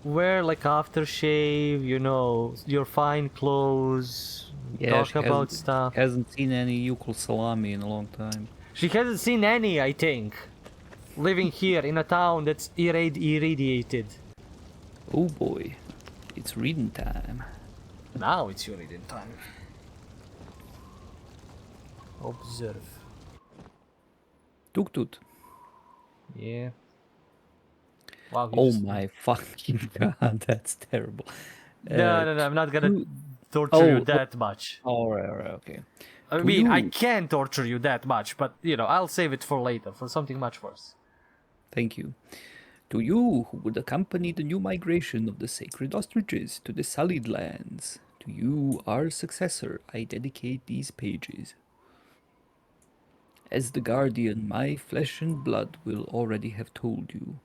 Wear like aftershave, you know, your fine clothes, Yeah, talk about stuff. Hasn't seen any Yukol salami in a long time. She hasn't seen any, I think. Living here in a town that's irradiated. Oh boy, it's reading time. Now it's your reading time. Observe. Tuk-tut. Yeah. Wow. Oh my fucking god, that's terrible. No, I'm not gonna to- torture you oh, that much. Alright, okay. I To mean, I you- can torture you that much, but you know, I'll save it for later, for something much worse. Thank you. To you who would accompany the new migration of the sacred ostriches to the Sullied Lands, to you, our successor, I dedicate these pages. As the guardian, my flesh and blood will already have told you.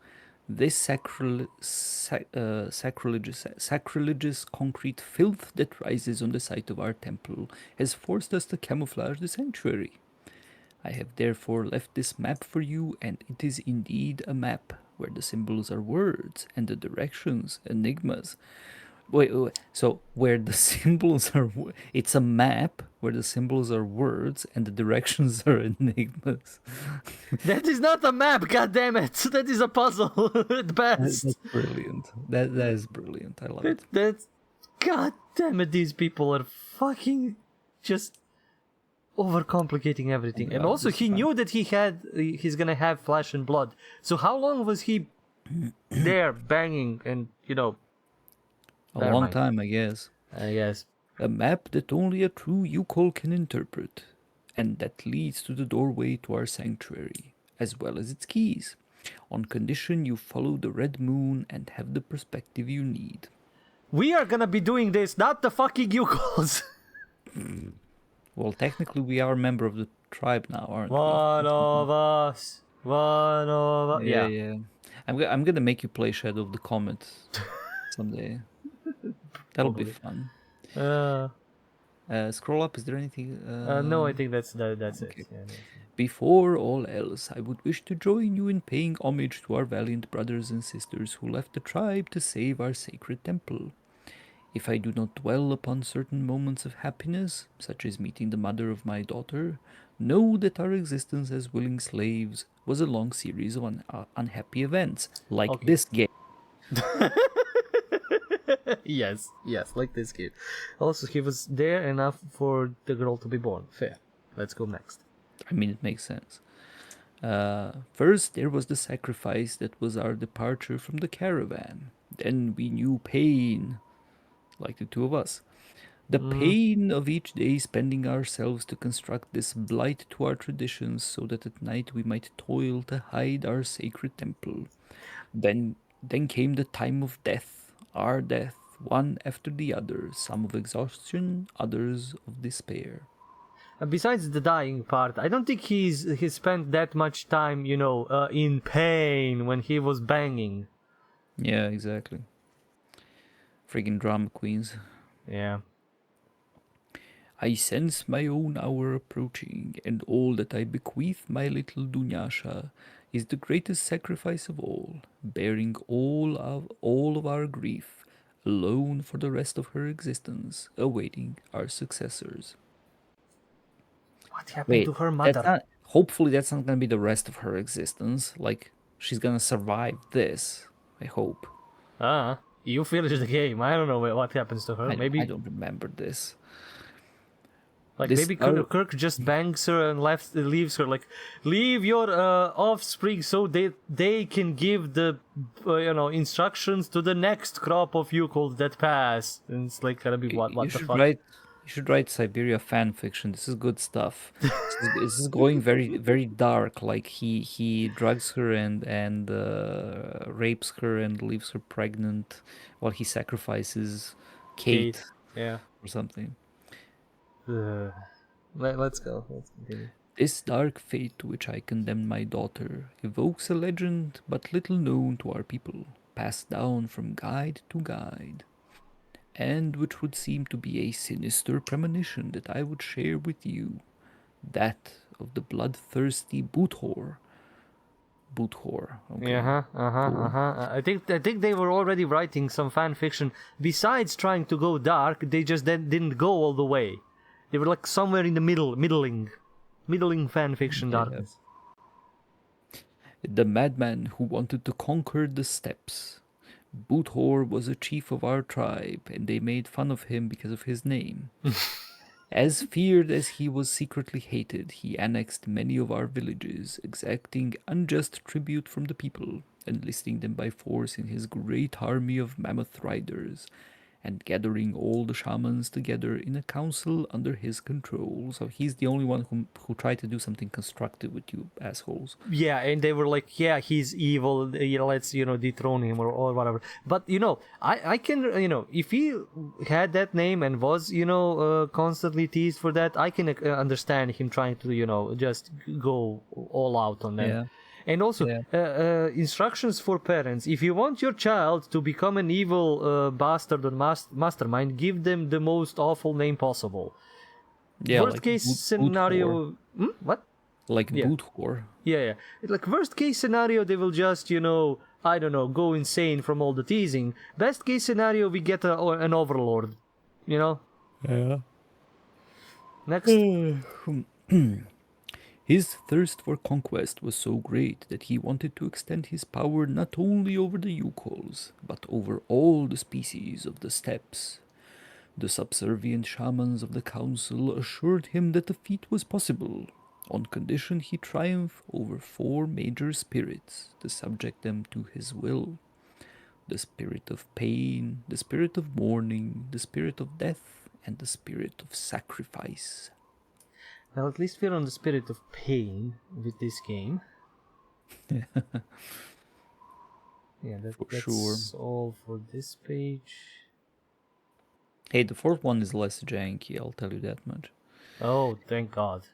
This sacrilegious concrete filth that rises on the site of our temple has forced us to camouflage the sanctuary. I have therefore left this map for you, and it is indeed a map where the symbols are words and the directions enigmas. Wait, so where the symbols are, it's a map where the symbols are words and the directions are enigmas. That is not a map, goddammit! That is a puzzle at best. That's brilliant. That is brilliant. I love it. That's god damn it, these people are fucking just overcomplicating everything. And God, also this he is knew that he's gonna have flesh and blood. So how long was he there banging and you know A never long mind. time, I guess. yes. A map that only a true Yukol can interpret, and that leads to the doorway to our sanctuary, as well as its keys, on condition you follow the red moon and have the perspective you need. We are gonna be doing this, not the fucking Yukos. Well, technically we are a member of the tribe now, aren't we? One of us. One of us. Yeah, Yeah. yeah. I'm gonna make you play Shadow of the Comet someday. That'll be fun. Scroll up. Is there anything? No, I think that's it. okay. Yeah, Before all else, I would wish to join you in paying homage to our valiant brothers and sisters who left the tribe to save our sacred temple. If I do not dwell upon certain moments of happiness, such as meeting the mother of my daughter, know that our existence as willing slaves was a long series of unhappy events, like Okay. this game. yes, like this kid. Also, he was there enough for the girl to be born. Fair. Let's go next. I mean, it makes sense. First, there was the sacrifice that was our departure from the caravan. Then we knew pain, like the two of us. The pain of each day spending ourselves to construct this blight to our traditions so that at night we might toil to hide our sacred temple. Then came the time of death, our death, one after the other, some of exhaustion, others of despair. Besides the dying part, I don't think he spent that much time, you know, in pain when he was banging. Yeah, exactly. Friggin' drama queens. Yeah. I sense my own hour approaching, and all that I bequeath my little Dunyasha is the greatest sacrifice of all, bearing all of our grief, alone for the rest of her existence, awaiting our successors. What happened to her mother? Hopefully that's not gonna be the rest of her existence. Like, she's gonna survive this, I hope. You finished the game. I don't know what happens to her. I Maybe don't remember this. Like This maybe are- Kirk just bangs her and leaves her. Like, leave your offspring so they can give the instructions to the next crop of Yukols that pass. And it's like gonna be what you the should fuck? write you should write Syberia fan fiction. This is good stuff. This is going very very dark. Like he drugs her and rapes her and leaves her pregnant while he sacrifices Kate Yeah. or something. Let's go. Let's continue. This dark fate to which I condemn my daughter evokes a legend but little known to our people, passed down from guide to guide, and which would seem to be a sinister premonition that I would share with you, that of the bloodthirsty Boothor. Boothor, okay. Cool. I think they were already writing some fan fiction. Besides trying to go dark, they just didn't go all the way. They were like somewhere in the middling fan fiction Yeah. darkness. The madman who wanted to conquer the steppes. Boothor was a chief of our tribe, and they made fun of him because of his name. As feared as he was secretly hated, he annexed many of our villages, exacting unjust tribute from the people, enlisting them by force in his great army of mammoth riders, and gathering all the shamans together in a council under his control. So he's the only one who tried to do something constructive with you assholes. Yeah, and they were like, yeah, he's evil, let's dethrone him or whatever. But I can if he had that name and was constantly teased for that, I can understand him trying to just go all out on them. Yeah. And also, instructions for parents. If you want your child to become an evil bastard or mastermind, give them the most awful name possible. Yeah, Worst like case scenario... What? Like Yeah. Boothor. Yeah. Like, worst case scenario, they will just, I don't know, go insane from all the teasing. Best case scenario, we get an overlord. Yeah. Next. His thirst for conquest was so great that he wanted to extend his power not only over the Yukols, but over all the species of the steppes. The subservient shamans of the council assured him that the feat was possible, on condition he triumph over 4 major spirits to subject them to his will. The spirit of pain, the spirit of mourning, the spirit of death, and the spirit of sacrifice. Well, at least we're on the spirit of pain with this game. Yeah, that's sure. all for this page. Hey, the 4th one is less janky, I'll tell you that much. Oh, thank God.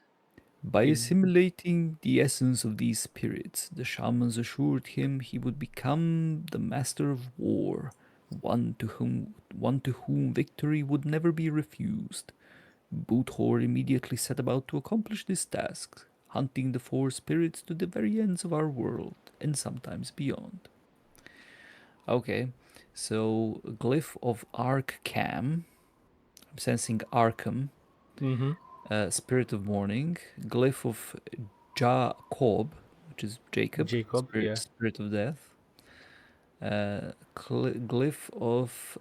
By assimilating the essence of these spirits, the shamans assured him he would become the master of war, one to whom victory would never be refused. Boothor immediately set about to accomplish this task, hunting the 4 spirits to the very ends of our world, and sometimes beyond. Okay, so Glyph of Arkham. I'm sensing Arkham. Spirit of Mourning. Glyph of Jacob, which is Jacob. Spirit of Death. Glyph of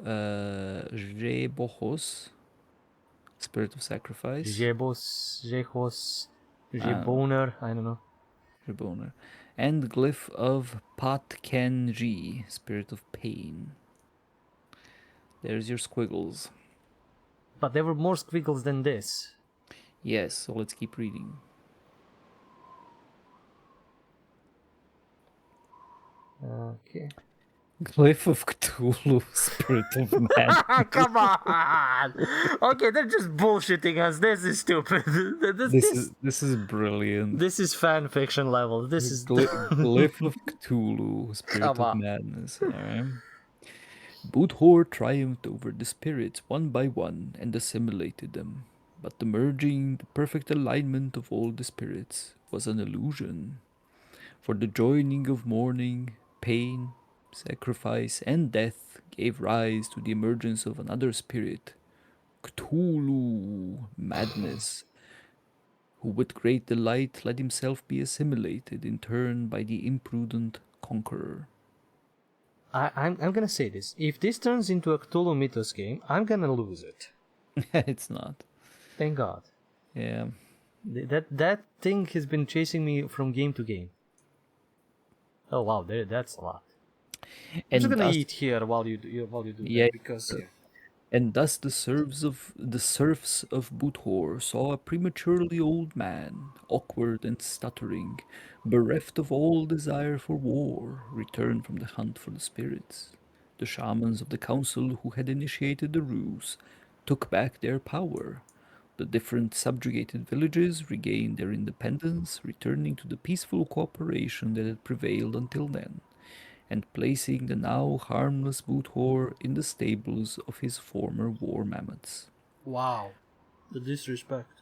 Jebohos, Spirit of Sacrifice. Jehos, Jeboner, I don't know. Jeboner. And Glyph of Patkenji, Spirit of Pain. There's your squiggles. But there were more squiggles than this. Yes, so let's keep reading. Okay. Glyph of Cthulhu, Spirit of Man. Come on! Okay, they're just bullshitting us. This is stupid. This is brilliant. This is fan fiction level. This is Glyph of Cthulhu, Spirit of Madness. Alright. Boothor triumphed over the spirits one by one and assimilated them, but the merging, the perfect alignment of all the spirits was an illusion. For the joining of mourning, pain, sacrifice, and death gave rise to the emergence of another spirit, Cthulhu, Madness, who with great delight let himself be assimilated in turn by the imprudent conqueror. I'm gonna say this. If this turns into a Cthulhu Mythos game, I'm gonna lose it. It's not. Thank God. Yeah. That thing has been chasing me from game to game. Oh wow, that's a lot. I'm just And gonna thus, eat here while you do yeah, that because yeah. and thus the serfs of Buthor saw a prematurely old man, awkward and stuttering, bereft of all desire for war, return from the hunt for the spirits. The shamans of the council who had initiated the ruse took back their power. The different subjugated villages regained their independence, returning to the peaceful cooperation that had prevailed until then, and placing the now harmless Buthor in the stables of his former war mammoths. Wow, the disrespect,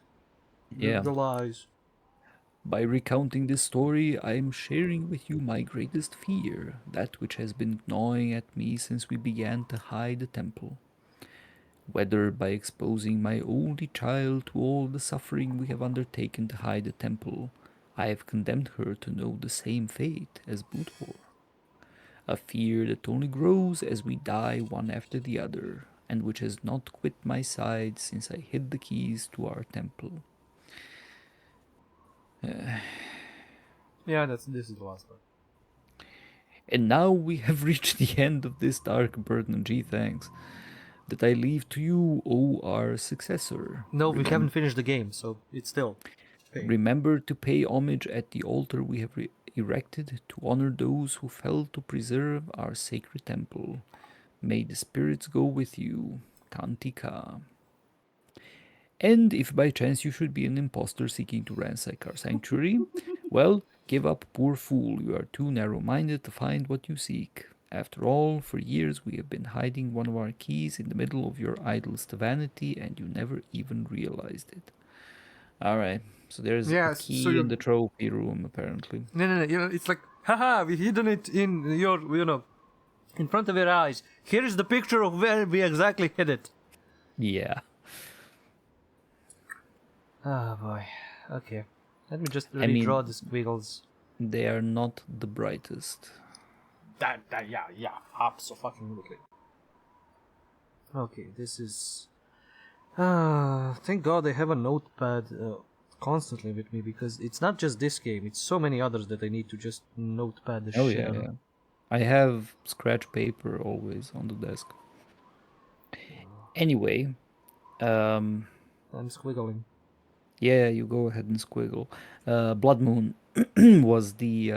Yeah. the lies. By recounting this story, I am sharing with you my greatest fear, that which has been gnawing at me since we began to hide the temple. Whether by exposing my only child to all the suffering we have undertaken to hide the temple, I have condemned her to know the same fate as Buthor. A fear that only grows as we die one after the other, and which has not quit my side since I hid the keys to our temple. Yeah, this is the last one. And now we have reached the end of this dark burden, G thanks, that I leave to you, O our successor. No, we haven't finished the game, so it's still. Remember to pay homage at the altar we have erected to honor those who fell to preserve our sacred temple. May the spirits go with you, Tantika. And if by chance you should be an impostor seeking to ransack our sanctuary, well, give up, poor fool. You are too narrow minded to find what you seek. After all, for years we have been hiding one of our keys in the middle of your idol's vanity, and you never even realized it. Alright, so there's a key in the trophy room, apparently. No. It's like, haha, we hidden it in your, in front of your eyes. Here's the picture of where we exactly hid it. Yeah. Oh boy. Okay. Let me just I mean- redraw the squiggles. They are not the brightest. Yeah, absolutely. Okay, this is. Thank God I have a notepad constantly with me because it's not just this game; it's so many others that I need to just notepad the Oh shit yeah, out of. yeah. I have scratch paper always on the desk. Anyway, I'm squiggling. yeah, you go ahead and squiggle. Blood Moon was the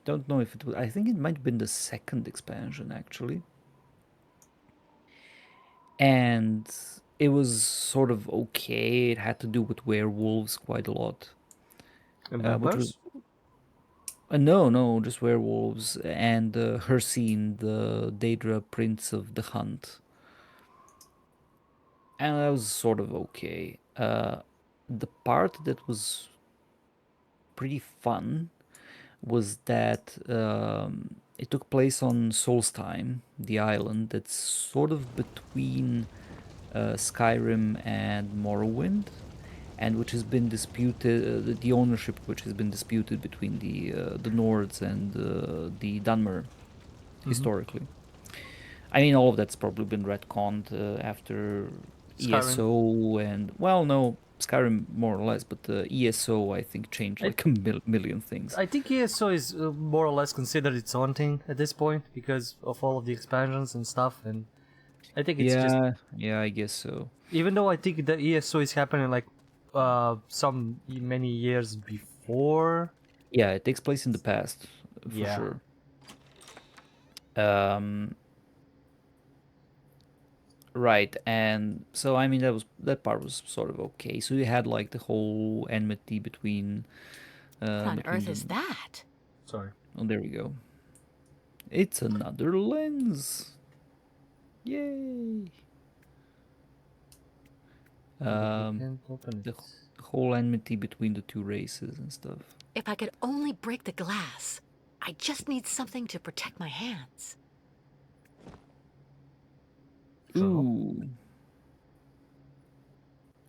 don't know if it was. I think it might have been the second expansion actually, and it was sort of okay. It had to do with werewolves quite a lot. And Which was vampires? no, just werewolves and Hercene, the Daedra Prince of the Hunt, and that was sort of okay. The part that was pretty fun was that it took place on Solstheim, the island that's sort of between Skyrim and Morrowind, and which has been disputed. The ownership, which has been disputed between the Nords and the Dunmer, historically. I mean, all of that's probably been retconned after Skyrim. ESO and well, no, Skyrim more or less, but ESO I think changed like a million things. I think ESO is more or less considered its own thing at this point because of all of the expansions and stuff, and I think it's just. Yeah, I guess so. Even though I think the ESO is happening like some many years before. Yeah, it takes place in the past for Yeah. sure. Right, and so I mean that part was sort of okay. So you had like the whole enmity between. What on between earth is them. that? Sorry. Oh, there we go. It's another lens. Yay! Can't open The it. whole enmity between the two races and stuff. If I could only break the glass. I just need something to protect my hands. Ooh.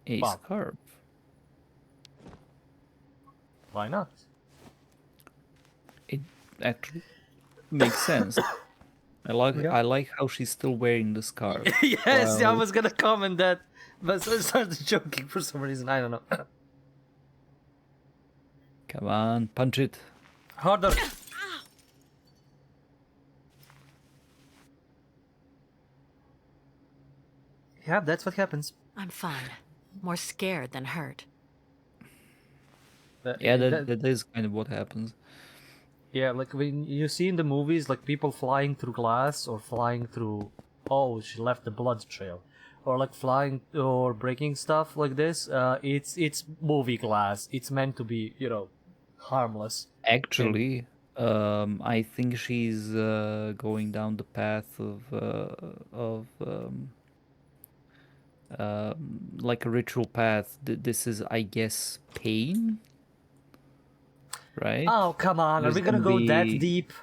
A Wow. scarf. Why not? It actually Makes sense. Yeah. I like how she's still wearing the scarf. Yes, I while- was gonna comment that, but I started joking for some reason. I don't know. Come on, punch it. Harder. Yeah, that's what happens. I'm fine. More scared than hurt. Yeah, that is kind of what happens. Yeah, like when you see in the movies, like people flying through glass or flying through. Oh, she left the blood trail, or like flying or breaking stuff like this. It's movie glass. It's meant to be, harmless. Actually, I think she's going down the path of like a ritual path. This is, I guess, pain, right? Oh, come on! Are There's we gonna gonna go that be deep?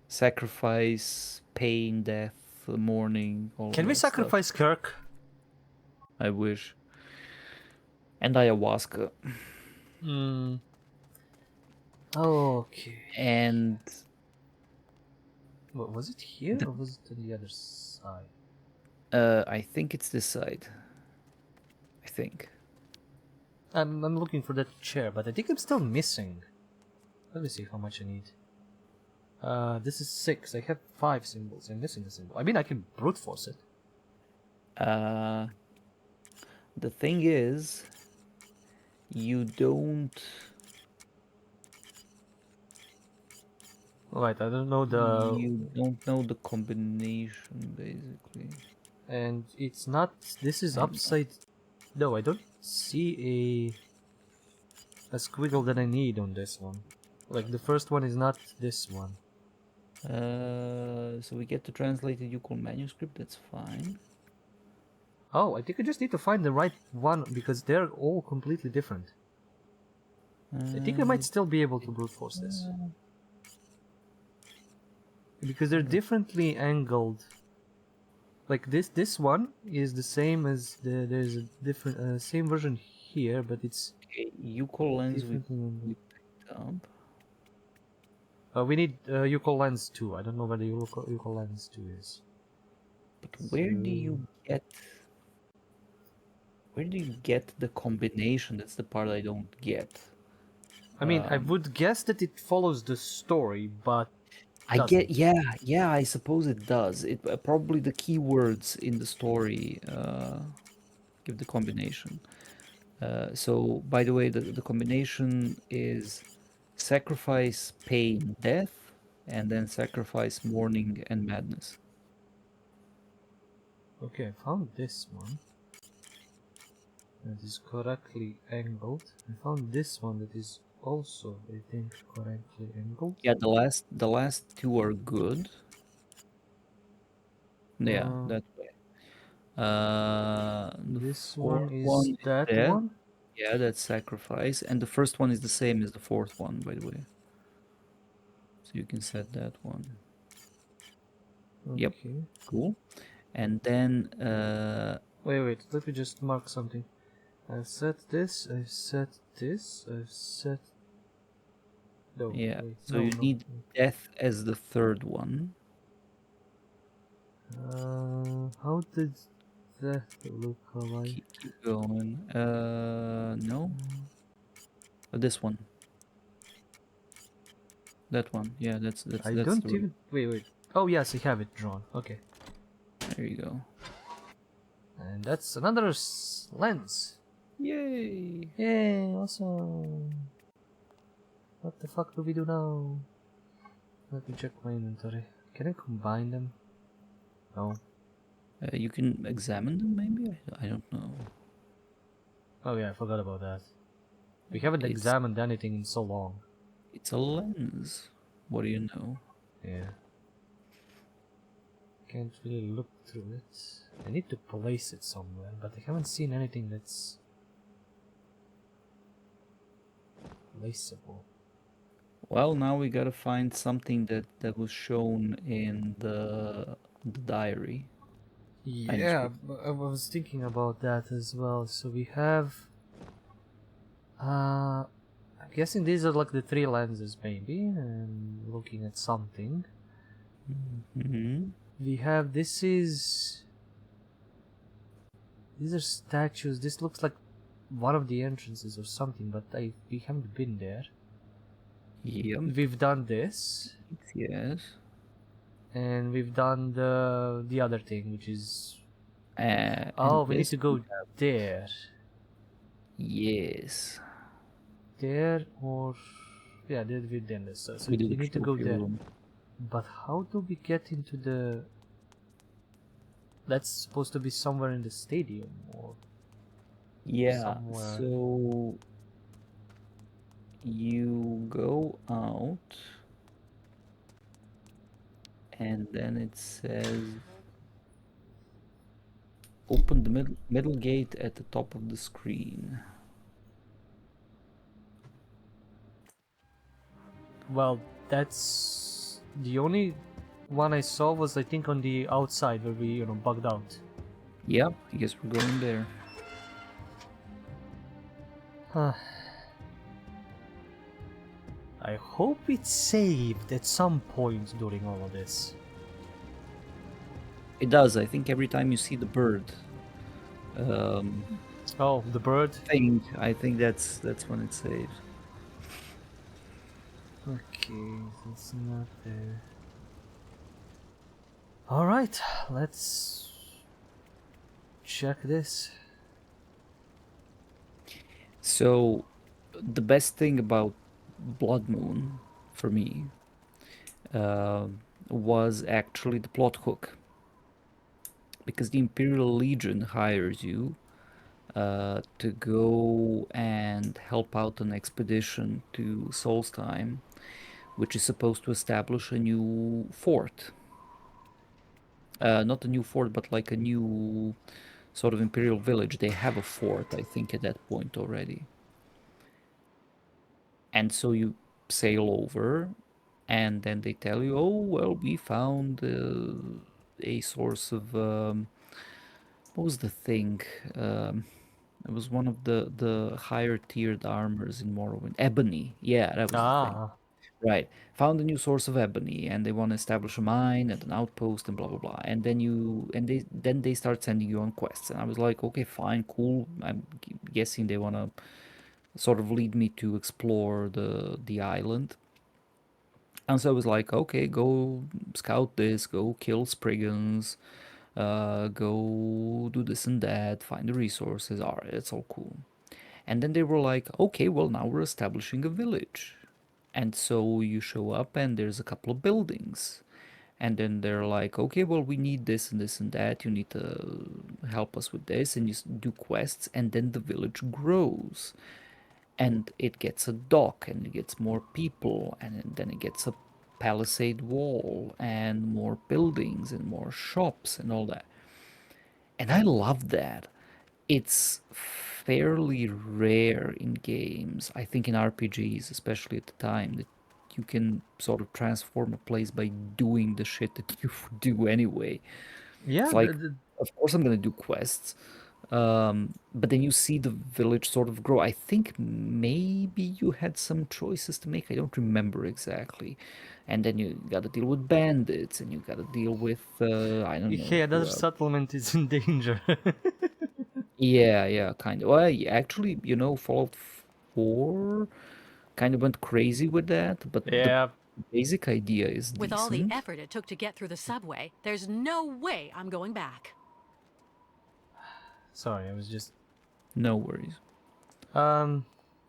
sacrifice, pain, death, mourning, all Can of we that stuff. sacrifice Kirk? I wish. And ayahuasca. Hmm. Okay. And What, was it here or was it on the other side? I think it's this side. I think. I'm looking for that chair, but I think I'm still missing. Let me see how much I need. This is 6. I have 5 symbols. I'm missing a symbol. I mean, I can brute force it. The thing is, you don't. Right, I don't know the... You don't know the combination, basically. And it's not... This is upside... No, I don't see a squiggle that I need on this one. Like, the first one is not this one. So we get to translate the Yukon manuscript, that's fine. Oh, I think I just need to find the right one, because they're all completely different. I think I might still be able to brute force this. Because they're differently angled. Like this one is the same as there's a different same version here, but it's Okay, Yukon lens we differently angled. picked up. We need Yuko lens 2. I don't know where the Yuko lens 2 is. But where do you get the combination? That's the part I don't get. I mean, I would guess that it follows the story, but I doesn't. get, yeah, I suppose it does. It probably the keywords in the story give the combination. So, by the way, the combination is sacrifice, pain, death, and then sacrifice, mourning, and madness. Okay, I found this one. That is correctly angled. I found this one that is also, I think, correctly angled. Yeah, the last two are good. Yeah, that way. The This fourth one is that death. one. Yeah, that's sacrifice, and the first one is the same as the fourth one, by the way. So you can set that one. Okay. Yep, cool. And then Wait, let me just mark something. I've set this, I've set this, I've set... No, yeah, wait, so no, you no. need death as the third one. How did that look like? Keep going. No. This one. That one. Yeah, that's I that's don't the even... Wait. Oh, yes, I have it drawn. Okay. There you go. And that's another lens. Yay! Yay, awesome. What the fuck do we do now? Let me check my inventory. Can I combine them? No. You can examine them, maybe? I don't know. Oh yeah, I forgot about that. We haven't It's- examined anything in so long. It's a lens. What do you know? Yeah. Can't really look through it. I need to place it somewhere, but I haven't seen anything that's placeable. Well, now we gotta find something that was shown in the diary. Yeah, I was thinking about that as well. So we have... I'm guessing these are like the 3 lenses maybe, and looking at something. Hmm. We have, these are statues. This looks like one of the entrances or something, but we haven't been there. Yep. We've done this, Yes. and we've done the other thing, which is And we need this to go there, yes. there, or yeah, there we've done this. So We do we the need to go trophy there. room. But how do we get into the? That's supposed to be somewhere in the stadium or Yeah, somewhere. so you go out and then it says open the middle gate at the top of the screen. Well, that's the only one I saw was I think on the outside where we bugged out. Yep, I guess we're going there. I hope it's saved at some point during all of this. It does. I think every time you see the bird Oh, the bird. thing, I think that's when it saves. Okay, it's not there. All right, let's check this. So the best thing about Blood Moon for me uh, was actually the plot hook, because the Imperial Legion hires you to go and help out an expedition to Solstheim, which is supposed to establish a new fort. Not a new fort, but like a new sort of Imperial village. They have a fort, I think, at that point already. And so you sail over, and then they tell you, oh, well, we found a source of. What was the thing? Um, it was one of the higher tiered armors in Morrowind. Ebony. Yeah, that was the thing. Ah, Right. Found a new source of ebony, and they want to establish a mine and an outpost and blah blah blah. And then they start sending you on quests. And I was like, okay, fine, cool. I'm guessing they want to sort of lead me to explore the island. And so I was like, okay, go scout this, go kill Spriggans, go do this and that, find the resources. All right, it's all cool. And then they were like, okay, well, now we're establishing a village. And so you show up and there's a couple of buildings. And then they're like, okay, well, we need this and this and that. You need to help us with this. And you do quests. And then the village grows. And it gets a dock and it gets more people. And then it gets a palisade wall and more buildings and more shops and all that. And I love that. It's fairly rare in games, I think in RPGs, especially at the time, that you can sort of transform a place by doing the shit that you do anyway. yeah. It's like, of course, I'm gonna do quests, but then you see the village sort of grow. I think maybe you had some choices to make. I don't remember exactly. And then you gotta deal with bandits, and you gotta deal with I don't know Yeah, who another else. settlement is in danger. Yeah, yeah, kind of. Well, actually, Fallout 4 kind of went crazy with that, but the Yeah. basic idea is With all the decent. effort it took to get through the subway, there's no way I'm going back. Sorry, I was just. No worries. Um.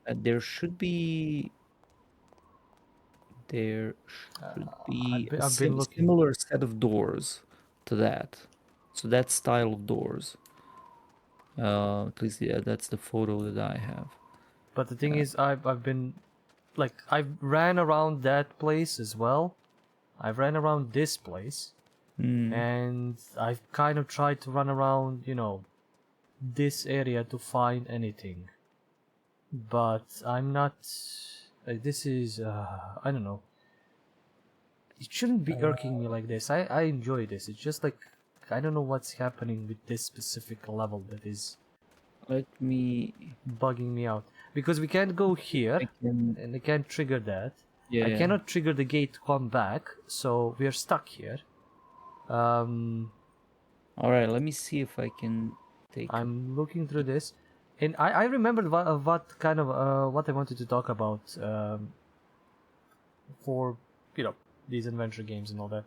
There should be there should be a I've been looking, similar set of doors to that. So that style of doors. At least yeah, that's the photo that I have. but the thing is, I've been, like, I've ran around that place as well. I've ran around this place, and I've kind of tried to run around, this area to find anything. But I'm not. Like, this is, I don't know. It shouldn't be irking me like this. I enjoy this. It's just like I don't know what's happening with this specific level that is Let me bugging me out. Because we can't go here, I can and I can't trigger that. Yeah. I cannot trigger the gate to come back, so we are stuck here. All right, let me see if I can take. I'm looking through this, and I remembered what kind of what I wanted to talk about for these adventure games and all that.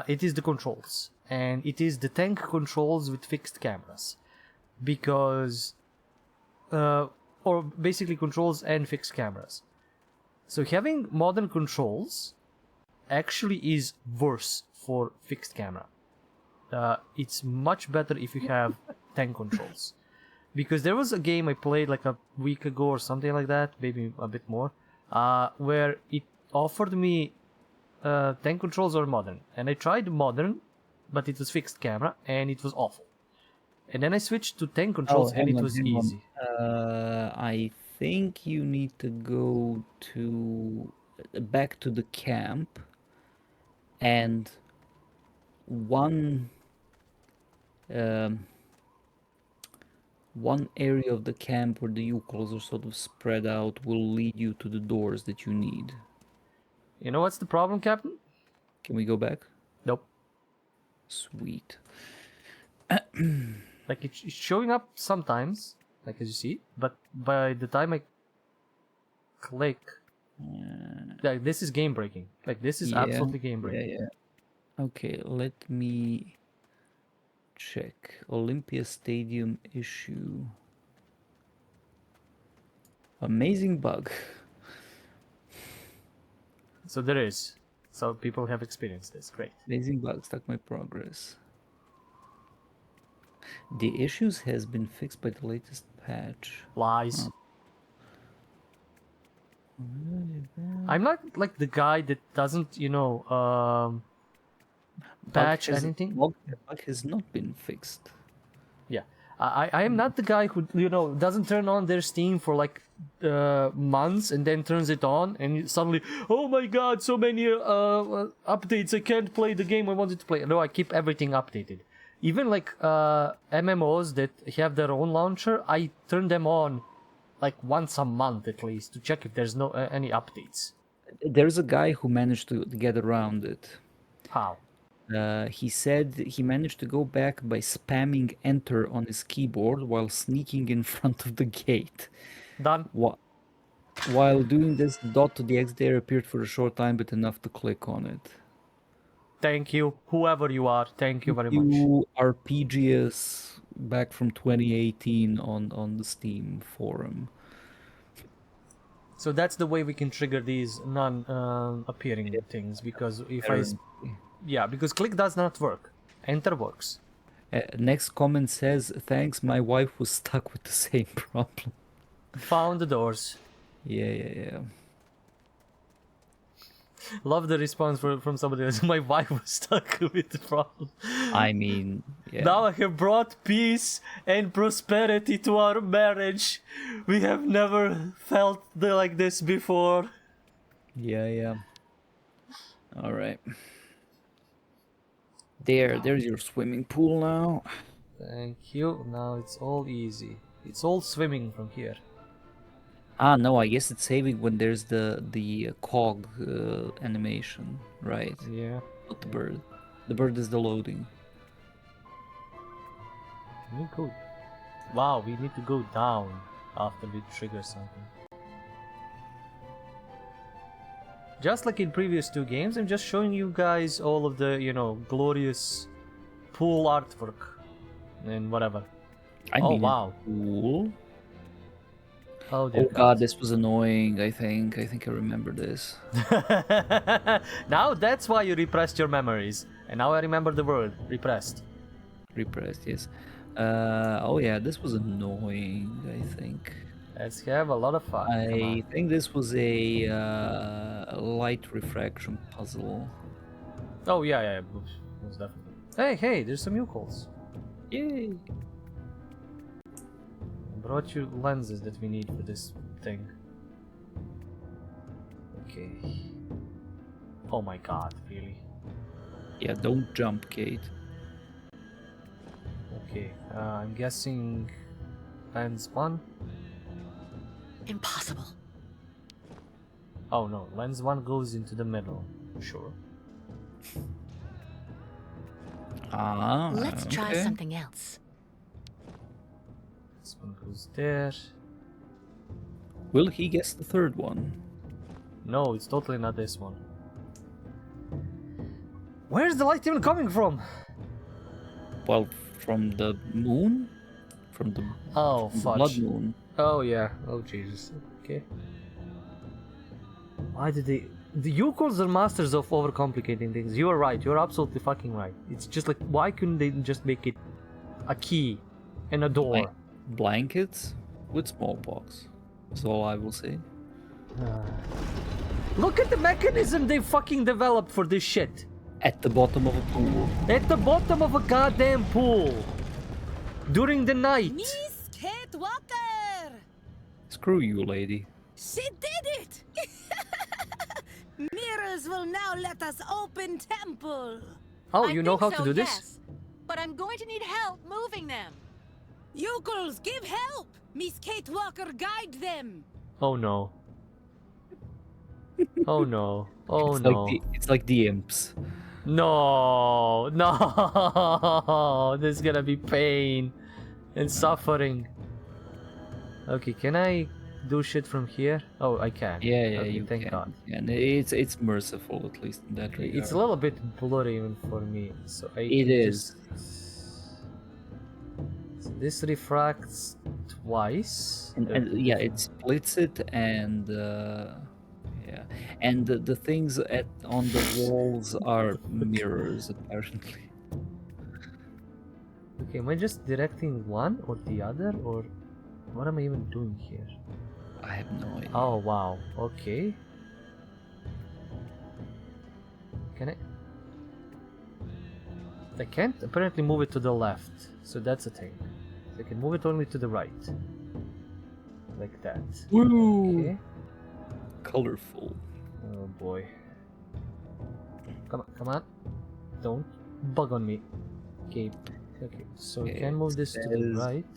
It is the controls, and it is the tank controls with fixed cameras, because or basically controls and fixed cameras. So having modern controls actually is worse for fixed camera. It's much better if you have tank controls. Because there was a game I played like a week ago or something like that, maybe a bit more, where it offered me tank controls or modern. And I tried modern, but it was fixed camera, and it was awful. And then I switched to tank controls, and it was easy. I think you need to go to back to the camp, and one area of the camp where the Yukos are sort of spread out will lead you to the doors that you need. You know what's the problem, Captain? Can we go back? Nope. Sweet. Like it's showing up sometimes, like as you see, but by the time I click, like this is game breaking. Like this is absolutely game breaking. Yeah. Okay, let me check. Olympia Stadium issue. Amazing bug. So there is. So people have experienced this. Great. Amazing bug stuck my progress. The issues has been fixed by the latest patch. Lies. I'm not like the guy that doesn't, patch anything. The bug has not been fixed. Yeah. I am not the guy who, doesn't turn on their Steam for like months and then turns it on and suddenly, oh my god, so many updates, I can't play the game I wanted to play. No, I keep everything updated. Even like MMOs that have their own launcher, I turn them on like once a month at least to check if there's no any updates. There's a guy who managed to get around it. How? He said he managed to go back by spamming enter on his keyboard while sneaking in front of the gate. Done. While doing this, the dot to the X there appeared for a short time, but enough to click on it. Thank you, whoever you are. Thank you very much. You RPGS back from 2018 on the Steam forum. So that's the way we can trigger these non-appearing things, because if because click does not work. Enter works. Next comment says, thanks, my wife was stuck with the same problem. Found the doors. Yeah. Love the response from somebody else. My wife was stuck with the problem. I mean, yeah. Now I have brought peace and prosperity to our marriage. We have never felt like this before. Yeah. All right. There's your swimming pool now. Thank you. Now it's all easy. It's all swimming from here. No, I guess it's saving when there's the cog animation, right? Yeah. Not the bird. The bird is the loading. Can we go? Wow, we need to go down after we trigger something. Just like in previous two games, I'm just showing you guys all of the, glorious pool artwork and whatever. Wow. Cool. Oh, dear God, this was annoying. I think I remember this. Now that's why you repressed your memories. And now I remember the word, repressed. Repressed, yes. Yeah, this was annoying, I think. Let's have a lot of fun. I think this was a light refraction puzzle. Oh, yeah, most definitely. Hey, there's some Yukos. Yay! Brought you lenses that we need for this thing. Okay. Oh my god, really? Yeah, don't jump, Kate. Okay, I'm guessing lens 1. Impossible. Oh no, lens 1 goes into the middle. Sure. Ah, Let's try okay. something else. This one goes there. Will he guess the third one? No, it's totally not this one. Where's the light even coming from? Well, from the moon? From the, Oh, from the blood fudge. moon. Oh, yeah. Oh, Jesus. Okay. Why did they... The Yukons are masters of overcomplicating things. You are right. You're absolutely fucking right. It's just like, why couldn't they just make it a key and a door? Blankets with smallpox. That's all I will say. Look at the mechanism they fucking developed for this shit. At the bottom of a pool. At the bottom of a goddamn pool. During the night. Miss Kate Walker! Screw you, lady. She did it! Mirrors will now let us open temple. Oh, I you know think how to so, do this? yes. But I'm going to need help moving them. Yokels, give help! Miss Kate Walker, guide them! Oh no. Oh no. Oh it's no. It's like the imps. No. No. This is gonna be pain and suffering. Okay, can I do shit from here? Oh, I can. Yeah, yeah, Okay, you thank can. God. And it's merciful, at least in that regard. It's a little bit blurry even for me, so I It can is. So this refracts twice. And yeah, it splits it, and yeah, and the things on the walls are mirrors apparently. Okay, am I just directing one or the other, or what am I even doing here? I have no idea. Oh wow. Okay. Can I? I can't apparently move it to the left, so that's a thing. I can move it only to the right, like that. Woo! Okay. Colorful. Oh boy. Come on, come on. Don't bug on me. Okay. Okay. So we Okay, can move this to the says- right.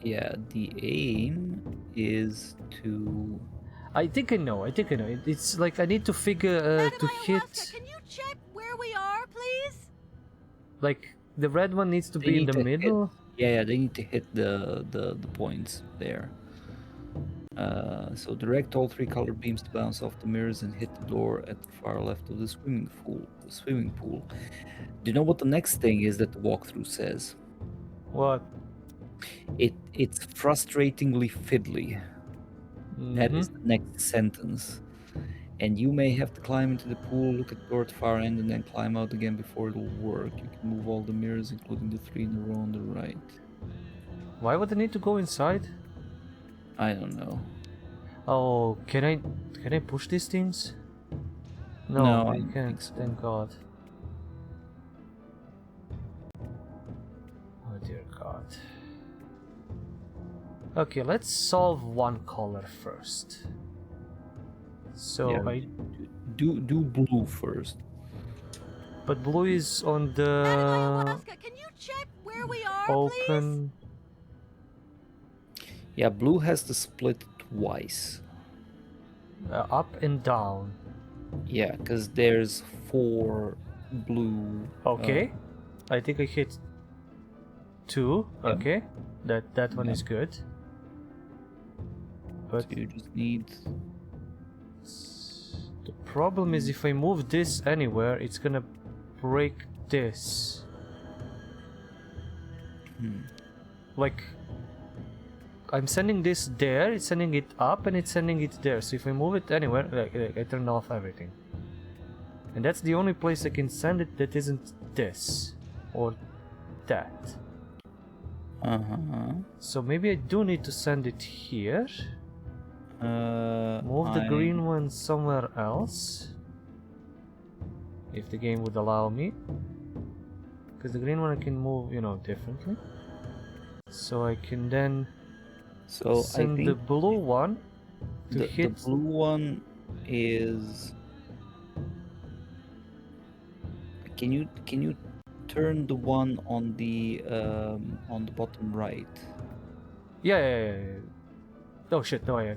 Yeah, the aim is to. I think I know. I think I know. It's like I need to figure Madam to Ayahuasca, hit. can you check where we are, please? Like the red one needs to They be in need the to hit- middle. Yeah, they need to hit the points there. So direct all three color beams to bounce off the mirrors and hit the door at the far left of the swimming pool. Do you know what the next thing is that the walkthrough says? What? It's frustratingly fiddly. That is Mhm. the next sentence. And you may have to climb into the pool, look at the door at the far end, and then climb out again before it'll work. You can move all the mirrors, including the 3 in a row on the right. Why would I need to go inside? I don't know. Oh, can I push these things? No, No, I I don't can't. think so. Thank God. Oh dear God. Okay, let's solve one color first. So Yeah, do blue first. but blue is on Madam the Ayahuasca, can you check where we are, please? open. Yeah, blue has to split twice. Up and down. Yeah, because there's 4 blue. Okay, I think I hit 2. Yeah. Okay, that one Yeah. is good. But So you just need. the problem is if I move this anywhere, it's gonna break this. Like, I'm sending this there, it's sending it up, and it's sending it there. So if I move it anywhere, like I turn off everything. And that's the only place I can send it that isn't this or that. So maybe I do need to send it here. Move the green one somewhere else. If the game would allow me. Because the green one I can move, differently. So I can then So I send think the blue one to the hit. blue one is. Can you turn the one on the bottom right? Yeah. Oh shit, no, I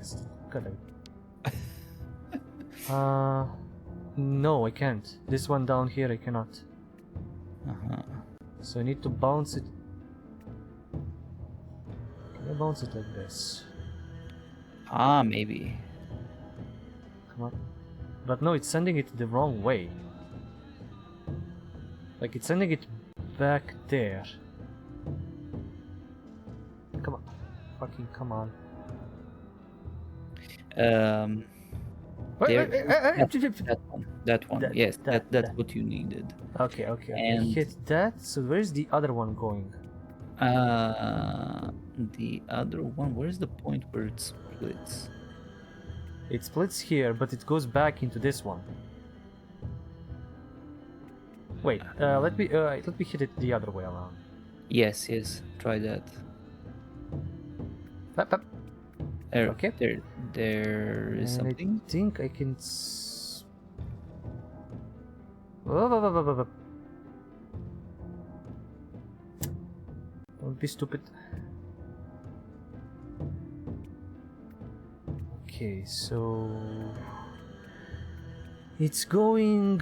got it. No, I can't. This one down here I cannot. So I need to bounce it. Can I bounce it like this? Ah, maybe. Come on. But no, it's sending it the wrong way. Like, it's sending it back there. Come on. Fucking come on. There, That- that one. That- Yes, that- that's that. what you needed. Okay, okay. I And- hit that. So where's the other one going? The other one. Where's the point where it splits? It splits here, but it goes back into this one. Wait, let me hit it the other way around. Yes, yes. Try that. Pap, pap. There, Okay. there is And something. I think I can. Oh. Don't be stupid. Okay, so it's going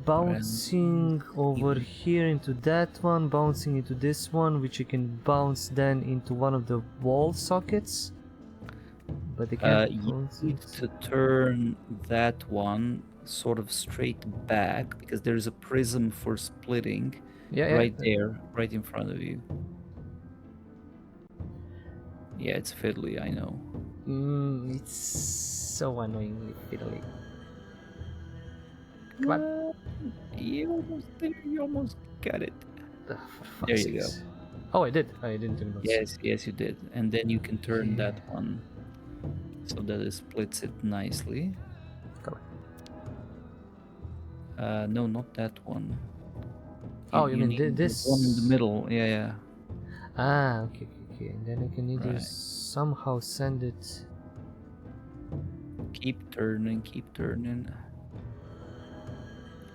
bouncing over here into that one, bouncing into this one, which you can bounce then into one of the wall sockets. But I can't You bounce need it. to turn that one sort of straight back because there's a prism for splitting Yeah, right there, right in front of you. Yeah, it's fiddly, I know. It's so annoyingly fiddly. Come on. You almost there, you almost got it. For fuck's There you go. sakes. Oh, I did. I didn't even notice. Yes, yes, you did. And then you can turn Okay. that one so that it splits it nicely. Come No, not that one. Oh, you mean need this? the one in the middle? Yeah, yeah. Ah, okay, okay, okay. And then I can either Right. somehow send it. Keep turning, keep turning.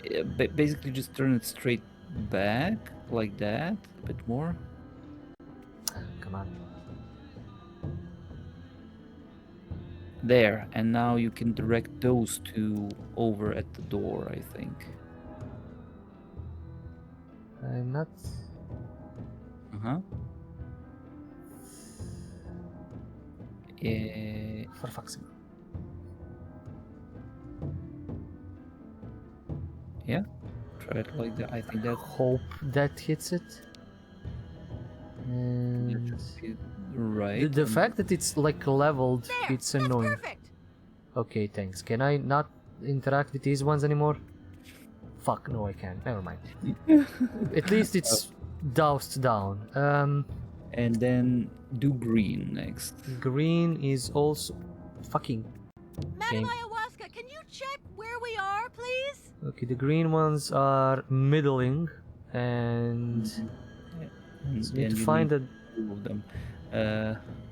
Yeah, basically, just turn it straight back like that, a bit more. Come on. There, and now you can direct those two over at the door, I think. I'm not. Uh-huh. Yeah. For fuck's sake. Yeah. Try it like that. I think that Hope that hits it. And should be right. the and- fact that it's like leveled, There, it's that's annoying. perfect. Okay, thanks. Can I not interact with these ones anymore? Fuck, no, I can't. Never mind. At least it's doused down. And then do green next. Green is also fucking. Madam Okay. Ayahuasca, can you check where we are, please? Okay, the green ones are middling, and And so we need then to you find need a. two of them.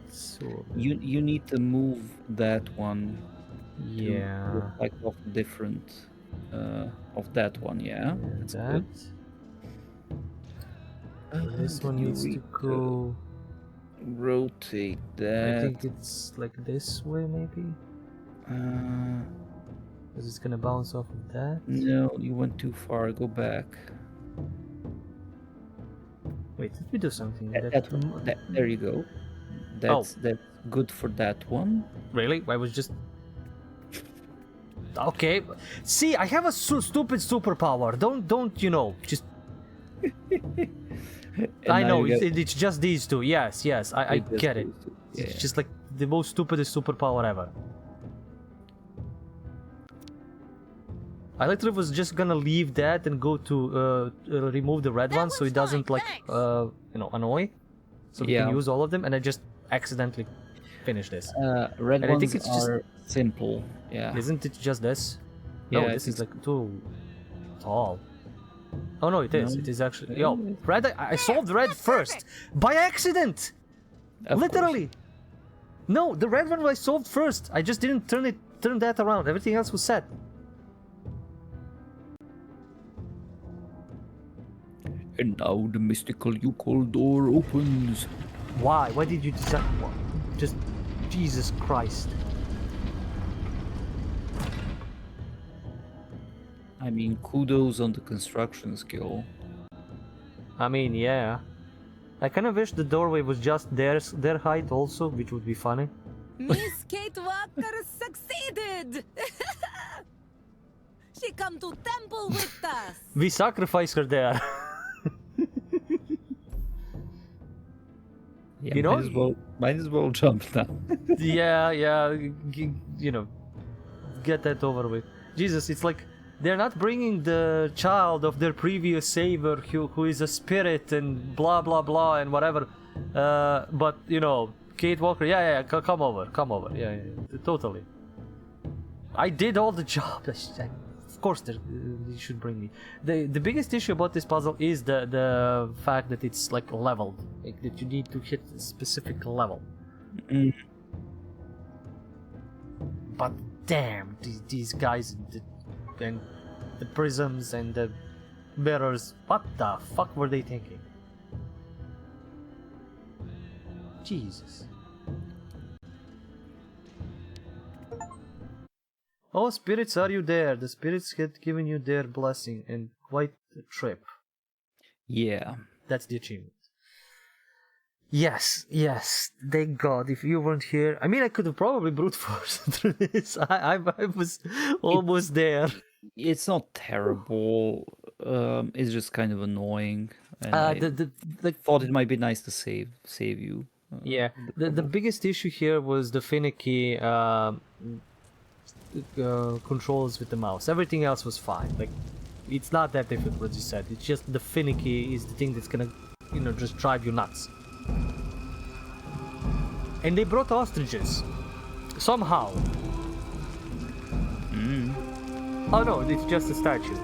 So You need to move that one. to yeah, reflect off different of that one. Yeah. and That's that. good. This Then one you needs to need go. rotate I that. think it's like this way, maybe, because it's gonna bounce off of that. No, you went too far. Go back. Wait, let me do something. That one. There you go. That's good for that one. Really? I was just. Okay. See, I have a stupid superpower. Don't you know? Just. And I now know. you It's just these two. Yes, yes. I get get it. those two. It's Yeah. just like the most stupidest superpower ever. I literally was just gonna leave that and go to remove the red That one so one's it doesn't fine, like thanks. annoy. So we Yeah. can use all of them, and I just accidentally finished this. Red And I ones think it's just- are simple. Yeah. Isn't it just this? Yeah, No, I this is think like too tall. Oh no, it is. No. It is actually. Yeah, Yo, it's- red. I solved red that's first perfect. by accident. Of course. Literally. No, the red one I solved first. I just didn't turn that around. Everything else was set. And now the mystical Yukol door opens. Why? Why did you design? Just Jesus Christ. I mean, kudos on the construction skill. I mean, yeah. I kind of wish the doorway was just their height also, which would be funny. Miss Kate Walker succeeded! She come to temple with us! We sacrifice her there. Yeah, You know- might as well jump now. Yeah, you know, get that over with. Jesus, it's like they're not bringing the child of their previous savior who is a spirit and blah blah blah and whatever. But you know, Kate Walker, come over, yeah, totally. I did all the job. Of course, they should bring me. The biggest issue about this puzzle is the fact that it's like leveled, like that you need to hit a specific level. But damn, these guys and the prisms and the mirrors, what the fuck were they thinking? Jesus. Oh, spirits, are you there? The spirits had given you their blessing and quite a trip. Yeah. That's the achievement. Yes, thank God. If you weren't here, I mean, I could have probably brute forced through this. I was almost there. It's not terrible. It's just kind of annoying. And I thought it might be nice to save you. Yeah, the biggest issue here was the finicky controls with the mouse. Everything else was fine. Like, it's not that difficult, what you said. It's just the finicky is the thing that's gonna, just drive you nuts. And they brought ostriches. Somehow. Oh no, it's just a statue.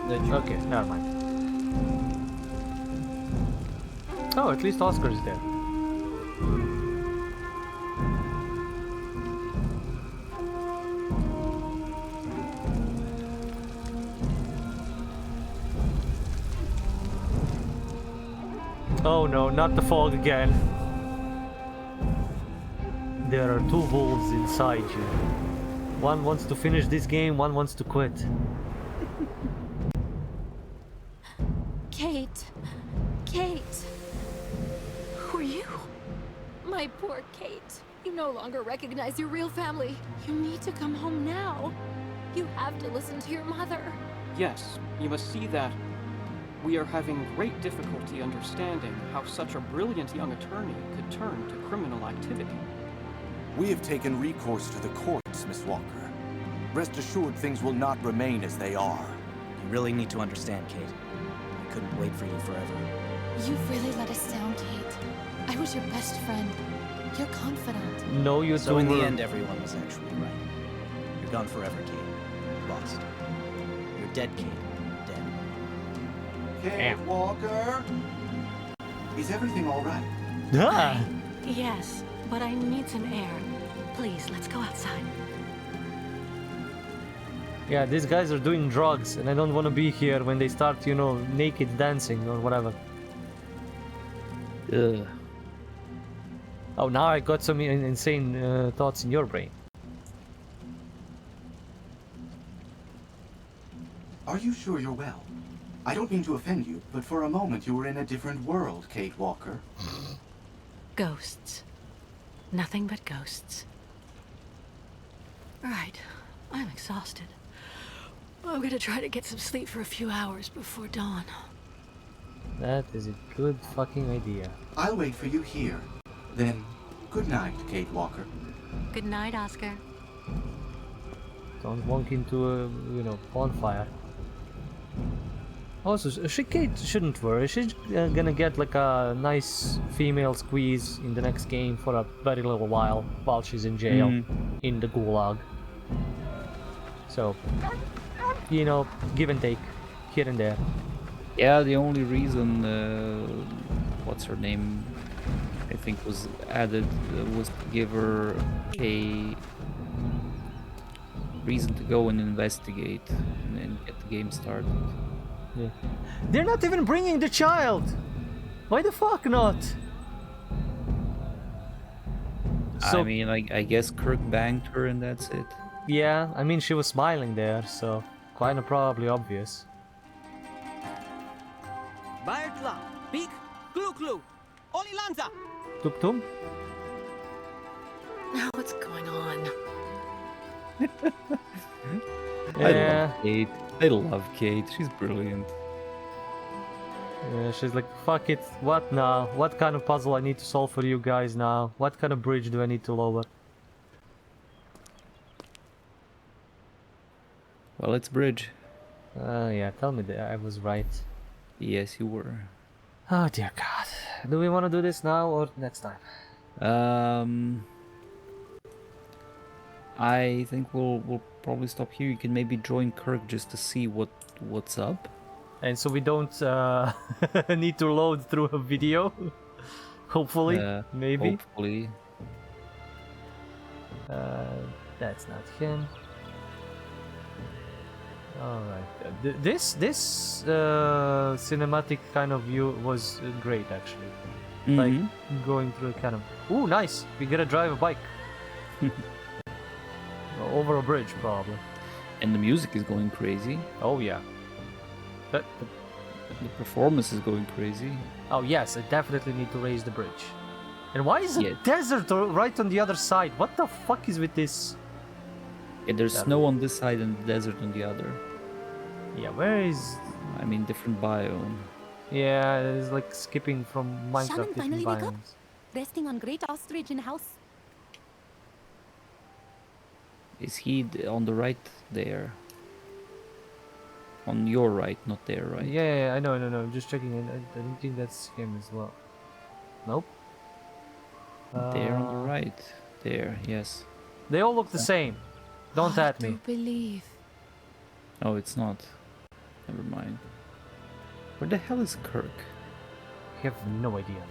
Okay, never mind. Oh, at least Oscar's there. Oh no, not the fog again. There are two wolves inside you. One wants to finish this game, one wants to quit. Kate. Who are you? My poor Kate. You no longer recognize your real family. You need to come home now. You have to listen to your mother. Yes, you must see that we are having great difficulty understanding how such a brilliant young attorney could turn to criminal activity. We have taken recourse to the courts, Miss Walker. Rest assured things will not remain as they are. You really need to understand, Kate. I couldn't wait for you forever. You've really let us down, Kate. I was your best friend, your confidant. No, you So in two the were- end, everyone was actually right. You're gone forever, Kate. Lost. You're dead, Kate. Dead. Kate Walker? Is everything all right? Ah! Yes, but I need some air. Please, let's go outside. Yeah, these guys are doing drugs, and I don't want to be here when they start, naked dancing or whatever. Ugh. Oh, now I got some insane thoughts in your brain. Are you sure you're well? I don't mean to offend you, but for a moment you were in a different world, Kate Walker. Ghosts. Nothing but ghosts. Right. I'm exhausted. I'm gonna try to get some sleep for a few hours before dawn. That is a good fucking idea. I'll wait for you here. Then, good night, Kate Walker. Good night, Oscar. Don't walk into a, bonfire. Also, Kate shouldn't worry. She's gonna get like a nice female squeeze in the next game for a very little while she's in jail in the gulag. So, give and take here and there. Yeah, the only reason, what's her name, I think was added, was to give her a reason to go and investigate and get the game started. Yeah. They're not even bringing the child! Why the fuck not? I mean, I guess Kirk banged her and that's it. Yeah, I mean, she was smiling there, so quite probably obvious. Tuk Tum? Now what's going on? I love Kate. I love Kate. She's brilliant. Yeah, she's like, fuck it, what now? What kind of puzzle I need to solve for you guys now? What kind of bridge do I need to lower? Well, it's bridge. Yeah, tell me that I was right. Yes, you were. Oh dear god. Do we want to do this now or next time? I think we'll probably stop here. You can maybe join Kirk just to see what's up. And so we don't need to load through a video. Hopefully, maybe. Hopefully. That's not him. Alright. This cinematic kind of view was great actually. Like going through kind of... Ooh, nice! We gotta drive a bike. Over a bridge, probably. And the music is going crazy. Oh yeah. But the performance is going crazy. Oh yes, I definitely need to raise the bridge. And why is the desert right on the other side? What the fuck is with this? Yeah, there's snow on this side and desert on the other. Yeah, where is... I mean, different biome. Yeah, it's like skipping from Minecraft Shaman different finally wake up? biomes. Resting on Great Ostrich in house. Is he on the right there? On your right, not there, right? Yeah, I know, no. Just checking in. I don't think that's him as well. Nope. There on the right. There, yes. They all look the same. Don't at me. Believe. Oh, it's not. Never mind. Where the hell is Kirk? I have no idea.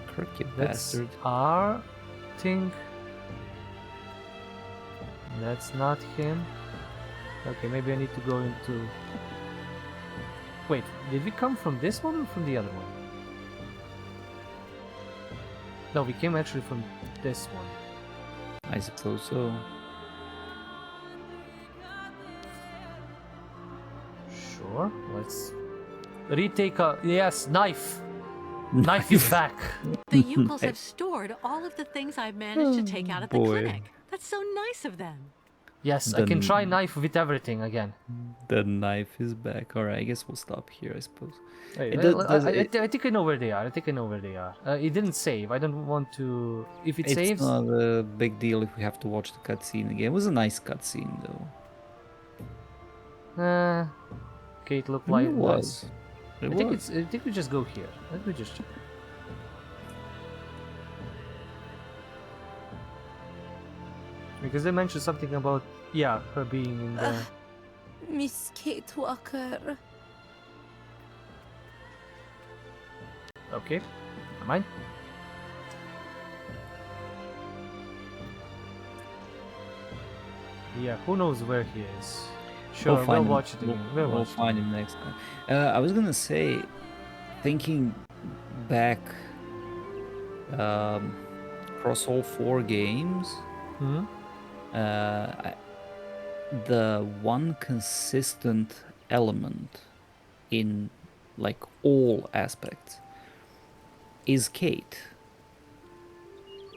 Kirk, you That's bastard. our thing. That's not him. Okay, maybe I need to go into... Wait, did we come from this one or from the other one? No, we came actually from this one. I suppose so. Sure, let's retake a... Yes, knife! Knife is back! The Yukos have stored all of the things I've managed to take out at the Boy. clinic. That's so nice of them. Yes, I can try knife with everything again. The knife is back. Alright, I guess we'll stop here, I suppose. Hey, It I think I know where they are. It didn't save. I don't want to... If it it's saves... not a big deal if we have to watch the cutscene again. It was a nice cutscene, though. Okay, it looked It like was. I think we just go here. Let me just check. Because they mentioned something about, yeah, her being in the... Miss Kate Walker. Okay, mine. Yeah, who knows where he is? Sure, we'll watch it again. We'll find him next time. I was gonna say, thinking back across all 4 games, the one consistent element in like all aspects is Kate.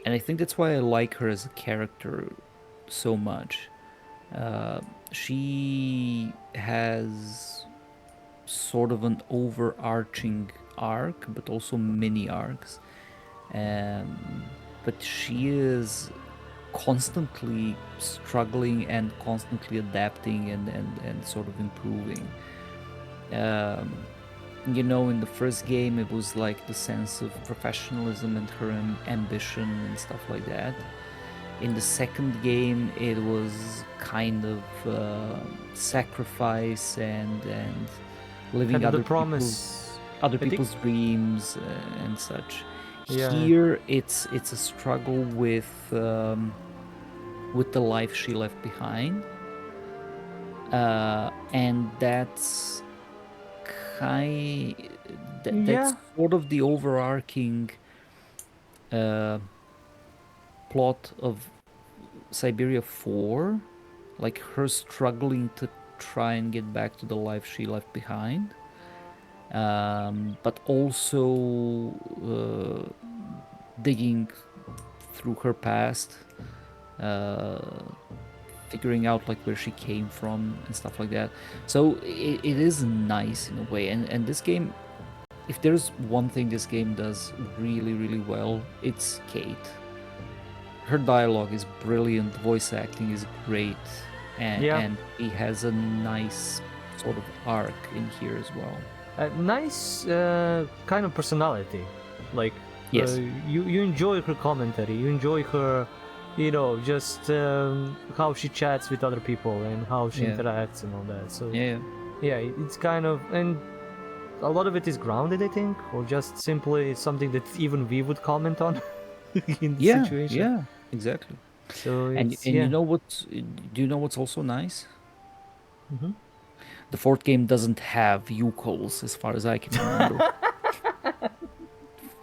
And I think that's why I like her as a character so much. She has sort of an overarching arc, but also mini arcs. But she is constantly struggling and constantly adapting and sort of improving. You know, in the first game it was like the sense of professionalism and her ambition and stuff like that. In the second game it was kind of sacrifice and living And other the promise. people's dreams and such. Yeah. Here it's a struggle with the life she left behind, and that's that's sort of the overarching plot of Syberia 4, like her struggling to try and get back to the life she left behind, but also digging through her past, figuring out like where she came from and stuff like that. So it is nice in a way. And this game, if there's one thing this game does really, really well, it's Kate. Her dialogue is brilliant, voice acting is great, and he has a nice sort of arc in here as well. A nice kind of personality. Like, Yes. You enjoy her commentary, you enjoy her, just how she chats with other people and how she interacts and all that. So, yeah, it's kind of, and a lot of it is grounded, I think, or just simply something that even we would comment on in the situation. Yeah, exactly. So, And you know what? Do you know what's also nice? Mm-hmm. The fourth game doesn't have Yukos, as far as I can remember.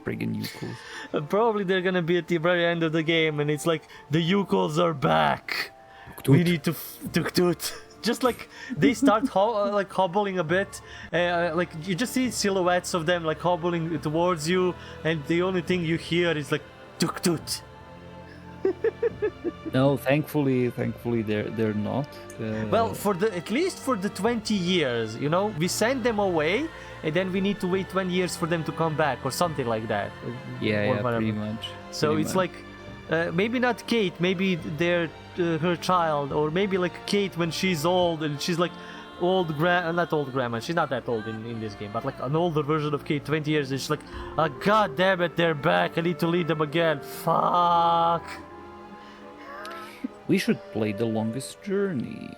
Friggin' Yukos. Probably they're gonna be at the very end of the game, and it's like the Yukos are back. We need to toot. Just like they start like hobbling a bit, like you just see silhouettes of them like hobbling towards you, and the only thing you hear is like tuk toot. No, thankfully they're not. Well, at least for the 20 years, we send them away, and then we need to wait 20 years for them to come back, or something like that. Yeah, pretty much. So it's like, maybe not Kate, maybe they're her child, or maybe like Kate when she's old, and she's like not old grandma, she's not that old in this game, but like an older version of Kate, 20 years, and she's like, oh, god damn it, they're back, I need to lead them again, fuck. We should play The Longest Journey.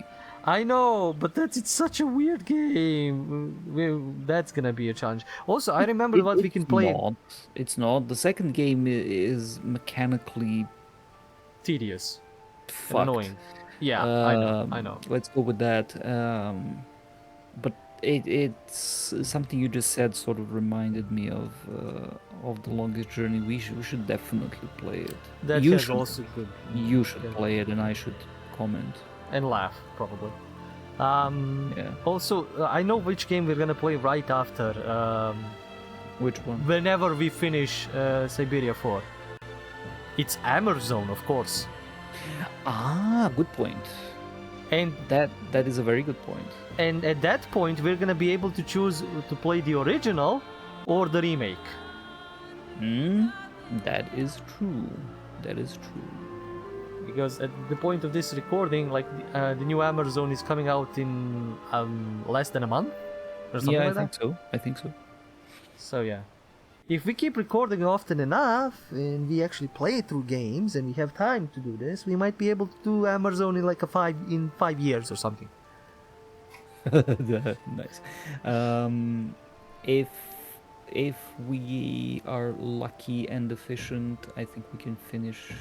I know, but it's such a weird game. That's gonna be a challenge. Also, I remember what we can play. It's not. The second game is mechanically tedious, fucked. Annoying. Yeah, I know. Let's go with that. But it's something you just said sort of reminded me of The Longest Journey. We should definitely play it. That you is should, also good. You should play it, and I should comment and laugh probably. Yeah. Also, I know which game we're gonna play right after. Which one? Whenever we finish Syberia 4. It's Amazon, of course. Ah, good point. And that is a very good point. And at that point, we're gonna be able to choose to play the original or the remake. That is true. That is true. Because at the point of this recording, like the new Amazon is coming out in less than a month or something like that. I think so. So yeah, if we keep recording often enough and we actually play through games and we have time to do this, we might be able to do Amazon in like 5 years or something. Nice. If we are lucky and efficient, I think we can finish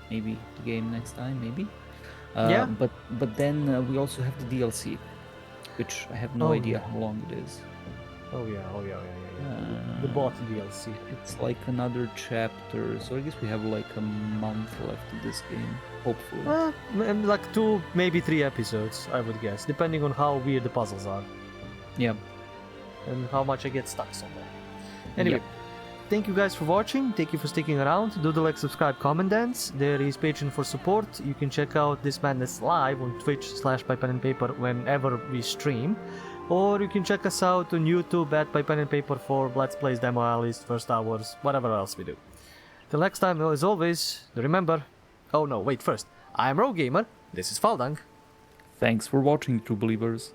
maybe the game next time, maybe. Yeah. But then we also have the DLC, which I have no idea how long it is. Oh yeah. The bot DLC. It's like another chapter, so I guess we have like a month left of this game, hopefully. Well, like 2, maybe 3 episodes, I would guess, depending on how weird the puzzles are. Yeah. And how much I get stuck somewhere. Anyway, thank you guys for watching. Thank you for sticking around. Do the like, subscribe, comment, dance. There is Patreon for support. You can check out this madness live on Twitch/ByPenAndPaper whenever we stream. Or you can check us out on YouTube at ByPenAndPaper for Let's Plays, Demo Alleys, First Hours, whatever else we do. Till next time, as always, remember... Oh no, wait, first. I'm Rogue Gamer. This is Faldang. Thanks for watching, true believers.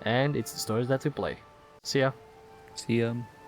And it's the stories that we play. See ya. See ya.